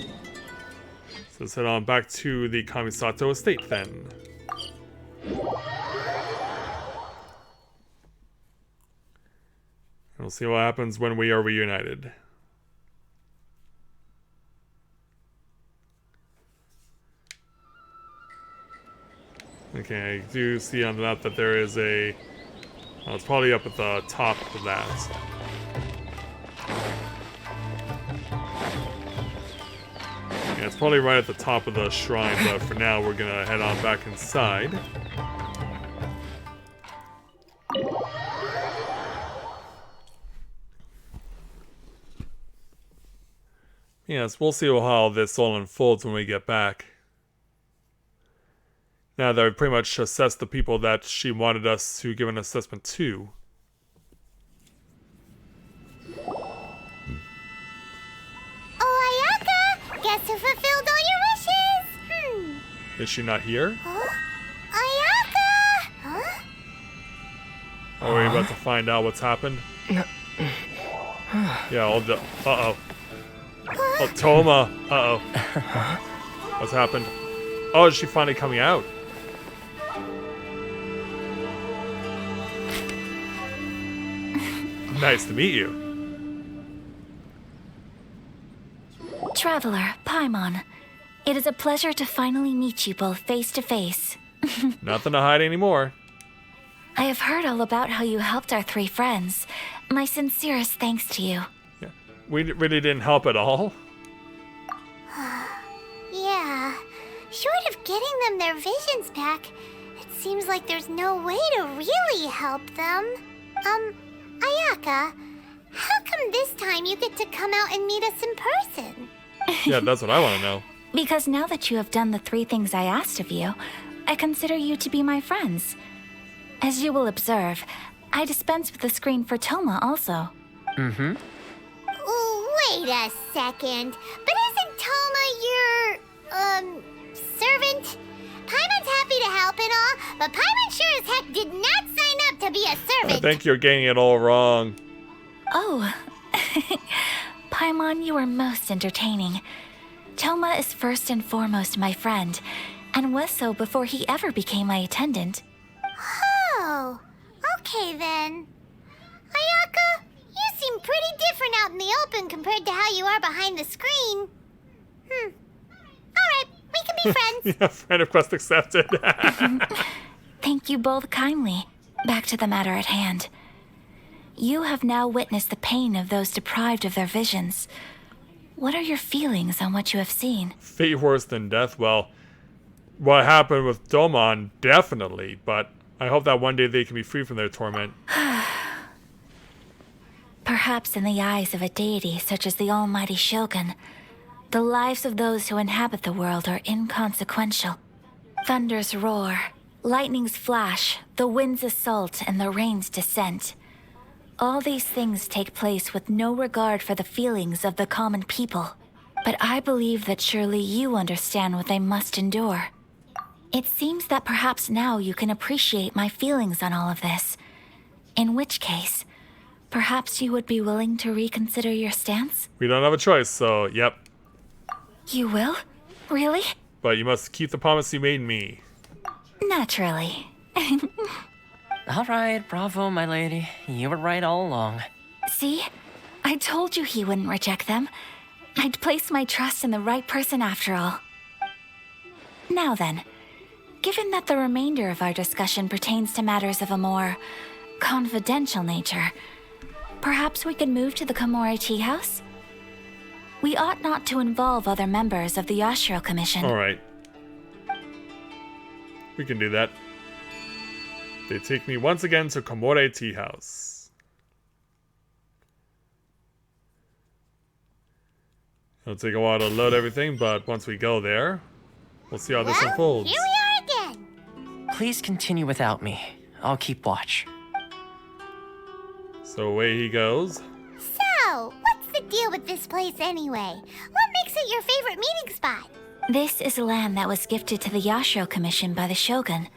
let's head on back to the Kamisato estate then. We'll see what happens when we are reunited. Okay, I do see on the map that there is a... Well, it's probably up at the top of that. Yeah, it's probably right at the top of the shrine, but for now we're gonna head on back inside. Yes, we'll see how this all unfolds when we get back. Now that we've pretty much assessed the people that she wanted us to give an assessment to. Oh, Ayaka! Guess who fulfilled all your wishes? Is she not here? Huh? Ayaka! Huh? Are we about to find out what's happened? Yeah, I'll do. Uh-oh. Oh, Toma! Uh-oh. What's happened? Oh, is she finally coming out? Nice to meet you. Traveler, Paimon, it is a pleasure to finally meet you both face to face. Nothing to hide anymore. I have heard all about how you helped our 3 friends. My sincerest thanks to you. Yeah. We really didn't help at all. Yeah. Short of getting them their visions back, it seems like there's no way to really help them. Ayaka, how come this time you get to come out and meet us in person? Yeah, that's what I want to know. Because now that you have done the 3 things I asked of you, I consider you to be my friends. As you will observe, I dispense with the screen for Toma also. Mm-hmm. Wait a second. But isn't Toma your, servant? Paimon's happy to help and all, but Paimon sure as heck did not sign up to be a I servant. think you're getting it all wrong. Oh. Paimon, you are most entertaining. Toma is first and foremost my friend, and was so before he ever became my attendant. Oh, okay then. Ayaka, you seem pretty different out in the open compared to how you are behind the screen. Alright, we can be friends. Yeah, friend request accepted. Thank you both kindly. Back to the matter at hand. You have now witnessed the pain of those deprived of their visions. What are your feelings on what you have seen? Fate worse than death. Well, what happened with Domon, definitely, but I hope that one day they can be free from their torment. Perhaps in the eyes of a deity such as the almighty Shogun, the lives of those who inhabit the world are inconsequential. Thunders roar, lightnings flash, the winds assault, and the rains descent. All these things take place with no regard for the feelings of the common people. But I believe that surely you understand what they must endure. It seems that perhaps now you can appreciate my feelings on all of this. In which case, perhaps you would be willing to reconsider your stance? We don't have a choice, so yep. You will? Really? But you must keep the promise you made me. Naturally. All right, bravo, my lady. You were right all along. See? I told you he wouldn't reject them. I'd placed my trust in the right person after all. Now then, given that the remainder of our discussion pertains to matters of a more confidential nature, perhaps we could move to the Komori Tea House? We ought not to involve other members of the Yashiro Commission. Alright. We can do that. They take me once again to Komori Tea House. It'll take a while to load everything, but once we go there, we'll see how this unfolds. Here we are again. Please continue without me. I'll keep watch. So away he goes. So, what's the deal with this place anyway? What makes it your favorite meeting spot? This is land that was gifted to the Yashiro Commission by the Shogun.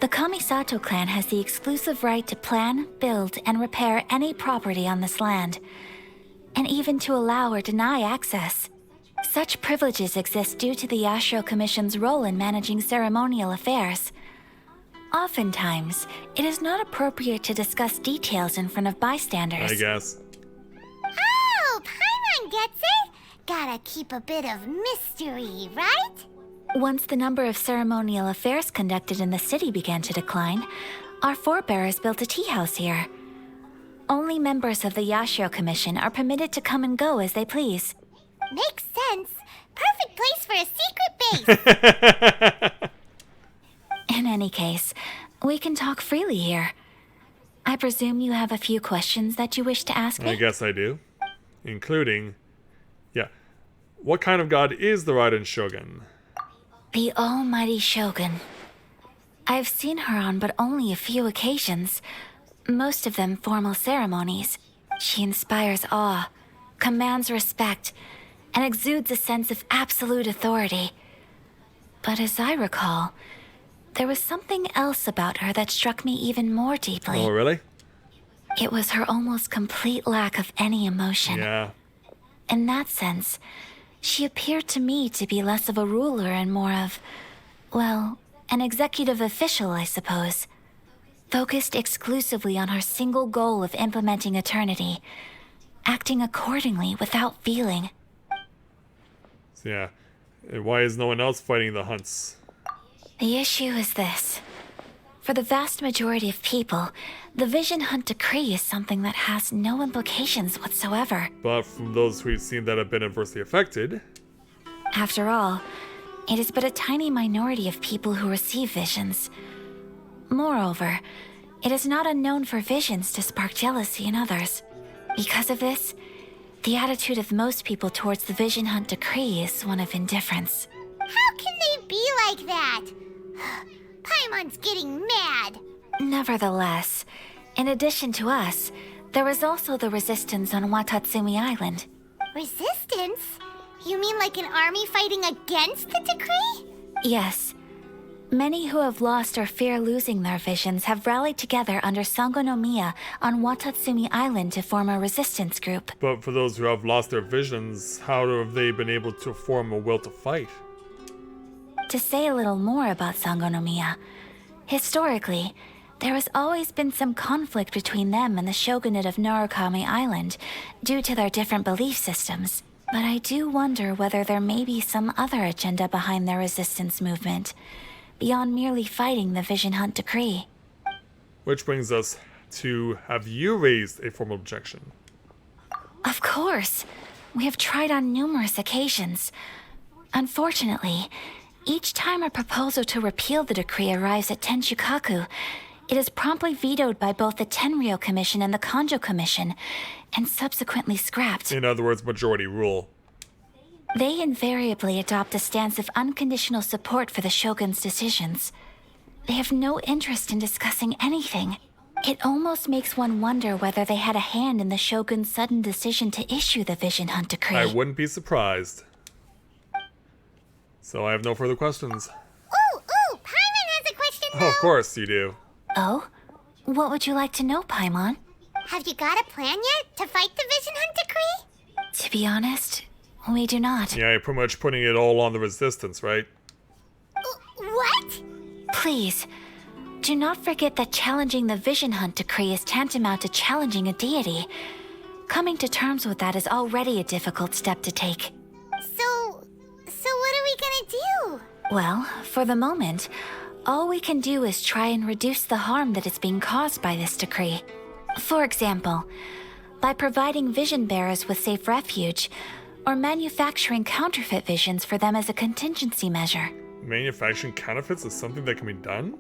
The Kamisato clan has the exclusive right to plan, build, and repair any property on this land, and even to allow or deny access. Such privileges exist due to the Yashiro Commission's role in managing ceremonial affairs. Oftentimes, it is not appropriate to discuss details in front of bystanders. I guess. Oh, Paimon gets it. Gotta keep a bit of mystery, right? Once the number of ceremonial affairs conducted in the city began to decline, our forebears built a tea house here. Only members of the Yashiro Commission are permitted to come and go as they please. Makes sense. Perfect place for a secret base. In any case, we can talk freely here. I presume you have a few questions that you wish to ask me? I guess I do. Including, what kind of god is the Raiden Shogun? The almighty Shogun. I've seen her on but only a few occasions, most of them formal ceremonies. She inspires awe, commands respect, and exudes a sense of absolute authority. But as I recall, there was something else about her that struck me even more deeply. Oh, really? It was her almost complete lack of any emotion. Yeah. In that sense, she appeared to me to be less of a ruler and more of, well, an executive official, I suppose. Focused exclusively on her single goal of implementing eternity, acting accordingly without feeling. So, yeah. And why is no one else fighting the hunts? The issue is this. For the vast majority of people, the Vision Hunt decree is something that has no implications whatsoever. But from those we've seen that have been adversely affected... After all, it is but a tiny minority of people who receive visions. Moreover, It is not unknown for visions to spark jealousy in others. Because of this, the attitude of most people towards the Vision Hunt decree is one of indifference. How can they be like that? Paimon's getting mad. Nevertheless, in addition to us, there is also the resistance on Watatsumi Island. Resistance? You mean like an army fighting against the decree? Yes. Many who have lost or fear losing their visions have rallied together under Sangonomiya on Watatsumi Island to form a resistance group. But for those who have lost their visions, how have they been able to form a will to fight? To say a little more about Sangonomiya, historically, there has always been some conflict between them and the shogunate of Narukami Island due to their different belief systems. But I do wonder whether there may be some other agenda behind their resistance movement, beyond merely fighting the Vision Hunt decree. Which brings us to, have you raised a formal objection? Of course. We have tried on numerous occasions. Unfortunately, each time a proposal to repeal the decree arrives at Tenshukaku, it is promptly vetoed by both the Tenryou Commission and the Kanjo Commission, and subsequently scrapped. In other words, majority rule. They invariably adopt a stance of unconditional support for the Shogun's decisions. They have no interest in discussing anything. It almost makes one wonder whether they had a hand in the Shogun's sudden decision to issue the Vision Hunt decree. I wouldn't be surprised. So I have no further questions. Ooh, Paimon has a question though. Oh, of course you do. Oh? What would you like to know, Paimon? Have you got a plan yet to fight the Vision Hunt decree? To be honest, we do not. Yeah, you're pretty much putting it all on the resistance, right? What? Please, do not forget that challenging the Vision Hunt decree is tantamount to challenging a deity. Coming to terms with that is already a difficult step to take. So what are we gonna do? Well, for the moment, all we can do is try and reduce the harm that is being caused by this decree. For example, by providing vision bearers with safe refuge, or manufacturing counterfeit visions for them as a contingency measure. Manufacturing counterfeits is something that can be done?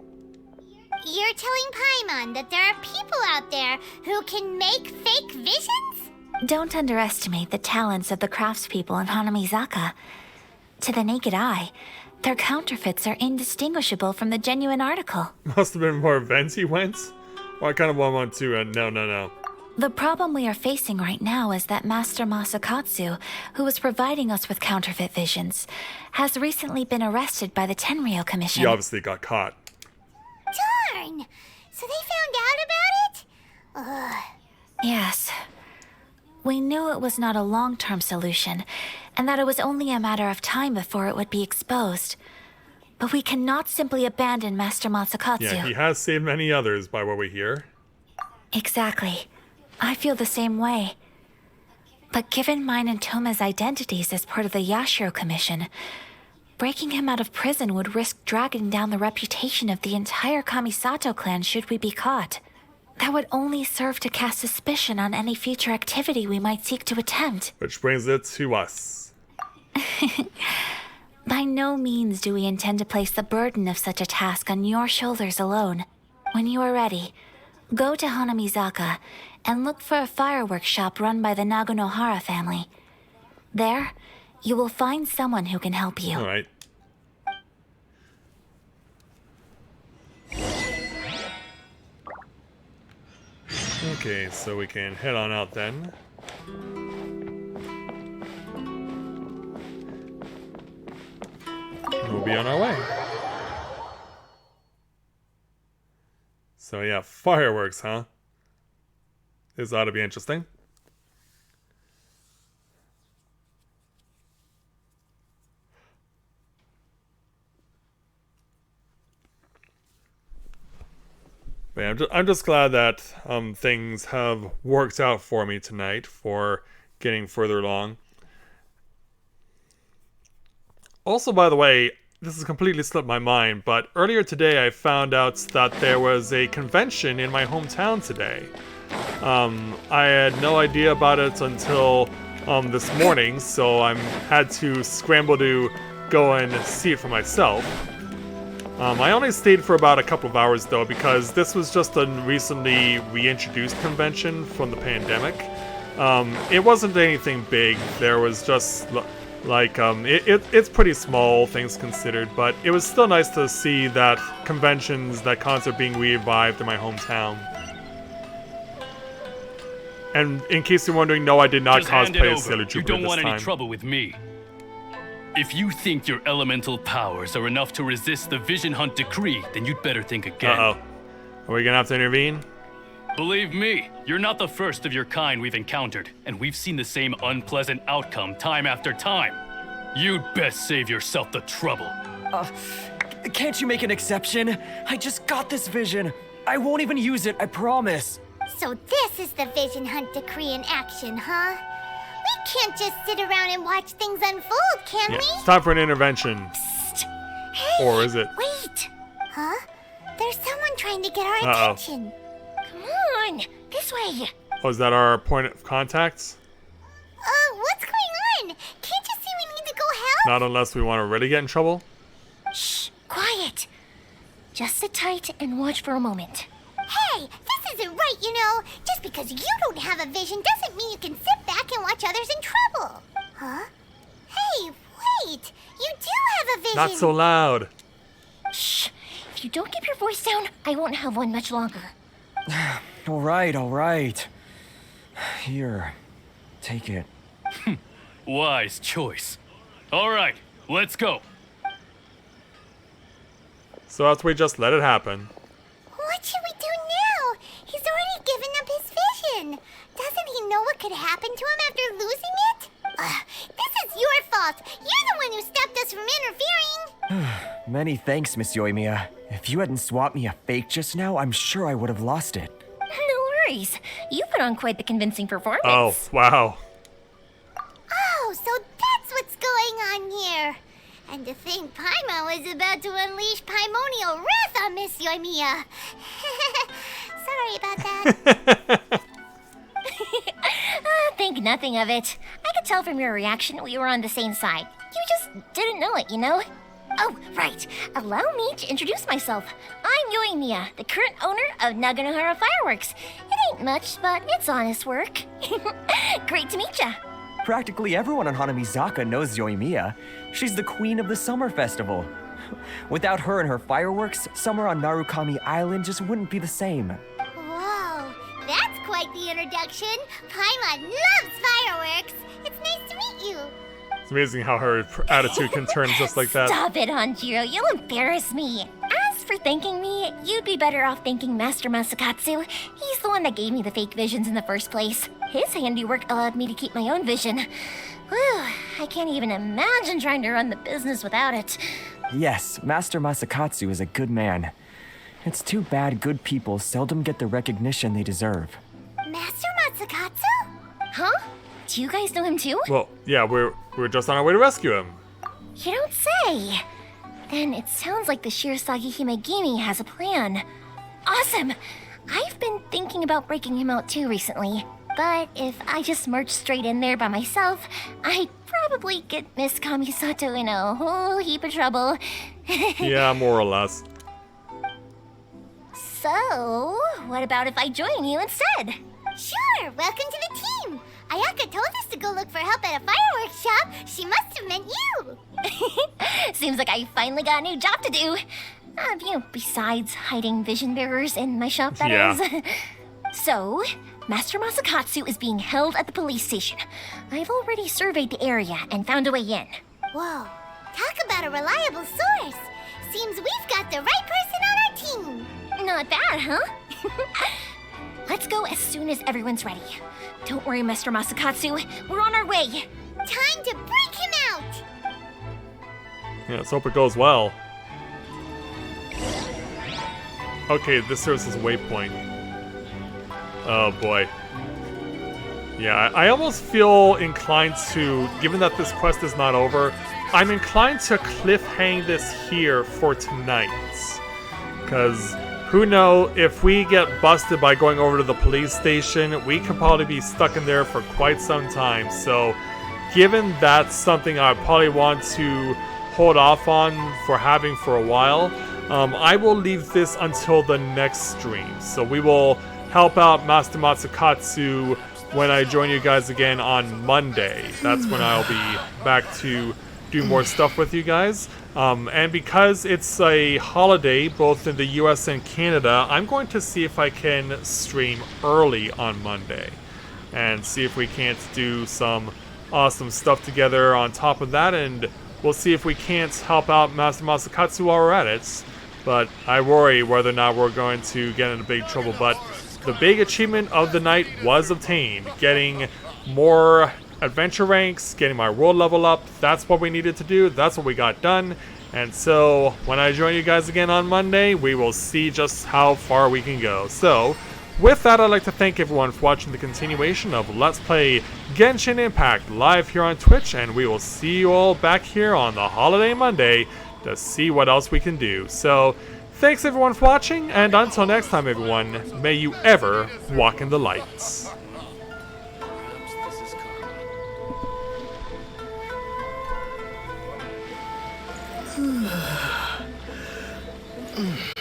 You're telling Paimon that there are people out there who can make fake visions? Don't underestimate the talents of the craftspeople in Hanamizaka. To the naked eye, their counterfeits are indistinguishable from the genuine article. Must have been more events he went? Well, I kind of want to, no. The problem we are facing right now is that Master Masakatsu, who was providing us with counterfeit visions, has recently been arrested by the Tenryou Commission. He obviously got caught. Darn! So they found out about it? Ugh. Yes. We knew it was not a long-term solution, and that it was only a matter of time before it would be exposed. But we cannot simply abandon Master Masakatsu. Yeah, he has saved many others by what we hear. Exactly. I feel the same way. But given mine and Toma's identities as part of the Yashiro Commission, breaking him out of prison would risk dragging down the reputation of the entire Kamisato clan should we be caught. That would only serve to cast suspicion on any future activity we might seek to attempt. Which brings it to us. By no means do we intend to place the burden of such a task on your shoulders alone. When you are ready, go to Hanamizaka and look for a fireworks shop run by the Nagonohara family. There, you will find someone who can help you. All right. Okay, so we can head on out then. We'll be on our way. So yeah, fireworks, huh? This ought to be interesting. But yeah, I'm just glad that things have worked out for me tonight for getting further along. Also, by the way, this has completely slipped my mind, but earlier today I found out that there was a convention in my hometown today. I had no idea about it until this morning, so I had to scramble to go and see it for myself. I only stayed for about a couple of hours though, because this was just a recently reintroduced convention from the pandemic. It wasn't anything big. There was just like it's pretty small, things considered, but it was still nice to see that cons are being revived in my hometown. And in case you're wondering, no, I did not cosplay as Sailor Jupiter this time. You don't want any trouble with me. If you think your elemental powers are enough to resist the Vision Hunt decree, then you'd better think again. Uh-oh. Are we gonna have to intervene? Believe me, you're not the first of your kind we've encountered, and we've seen the same unpleasant outcome time after time. You'd best save yourself the trouble. Can't you make an exception? I just got this vision. I won't even use it, I promise. So this is the Vision Hunt decree in action, huh? We can't just sit around and watch things unfold, can we? It's time for an intervention. Psst. Hey, or is it? Wait! Huh? There's someone trying to get our attention. Come on, this way. Oh, is that our point of contacts? What's going on? Can't you see we need to go help? Not unless we want to really get in trouble. Shh, quiet. Just sit tight and watch for a moment. Hey, this isn't right, you know. Just because you don't have a vision doesn't mean you can sit back and watch others in trouble. Huh? Hey, wait. You do have a vision. Not so loud. Shh. If you don't keep your voice down, I won't have one much longer. All right. Here, take it. Wise choice. All right, let's go. So after we just let it happen. What should we do now? He's already given up his vision. Doesn't he know what could happen to him after losing it? This is your fault. You're the one who stopped us from interfering. Many thanks, Miss Yoimiya. If you hadn't swapped me a fake just now, I'm sure I would have lost it. No worries. You put on quite the convincing performance. Oh, wow. Oh, so that's what's going on here. And to think Paimon was about to unleash Paimonial wrath on Miss Yoimiya. Sorry about that. Think nothing of it. I could tell from your reaction we were on the same side. You just didn't know it, you know? Oh, right. Allow me to introduce myself. I'm Yoimiya, the current owner of Naganohara Fireworks. It ain't much, but it's honest work. Great to meet ya. Practically everyone on Hanamizaka knows Yoimiya. She's the queen of the summer festival. Without her and her fireworks, summer on Narukami Island just wouldn't be the same. Whoa, that's quite the introduction. Paimon loves fireworks. It's nice to meet you. It's amazing how her attitude can turn just like that. Stop it, Hanjiro. You'll embarrass me. As for thanking me, you'd be better off thanking Master Masakatsu. He's the one that gave me the fake visions in the first place. His handiwork allowed me to keep my own vision. Whew, I can't even imagine trying to run the business without it. Yes, Master Masakatsu is a good man. It's too bad good people seldom get the recognition they deserve. Master Masakatsu? Huh? Do you guys know him too? Well, yeah, we're just on our way to rescue him. You don't say. Then it sounds like the Shirasagi Himegimi has a plan. Awesome! I've been thinking about breaking him out too recently. But if I just march straight in there by myself, I'd probably get Miss Kamisato in a whole heap of trouble. Yeah, more or less. So, what about if I join you instead? Sure, welcome to the team. Ayaka told us to go look for help at a fireworks shop. She must have meant you. Seems like I finally got a new job to do. Besides hiding vision bearers in my shop, that is. So, Master Masakatsu is being held at the police station. I've already surveyed the area and found a way in. Whoa, talk about a reliable source. Seems we've got the right person on our team. Not bad, huh? Let's go as soon as everyone's ready. Don't worry, Master Masakatsu. We're on our way. Time to break him out. Yeah, let's hope it goes well. Okay, this serves as a waypoint. Oh boy. Yeah, I almost feel inclined to, given that this quest is not over, I'm inclined to cliffhang this here for tonight. Because who knows, if we get busted by going over to the police station, we could probably be stuck in there for quite some time. So, given that's something I probably want to hold off on for having for a while, I will leave this until the next stream. So we will help out Master Matsukatsu when I join you guys again on Monday. That's when I'll be back to do more stuff with you guys. And because it's a holiday both in the US and Canada, I'm going to see if I can stream early on Monday and see if we can't do some awesome stuff together on top of that, and we'll see if we can't help out Master Masakatsu while we're at it. But I worry whether or not we're going to get into big trouble. But the big achievement of the night was obtained, getting more adventure ranks, getting my world level up. That's what we needed to do. That's what we got done. And so when I join you guys again on Monday, we will see just how far we can go. So with that, I'd like to thank everyone for watching the continuation of Let's Play Genshin Impact live here on Twitch, and we will see you all back here on the holiday Monday to see what else we can do. So thanks everyone for watching, and until next time everyone, may you ever walk in the lights. Mm.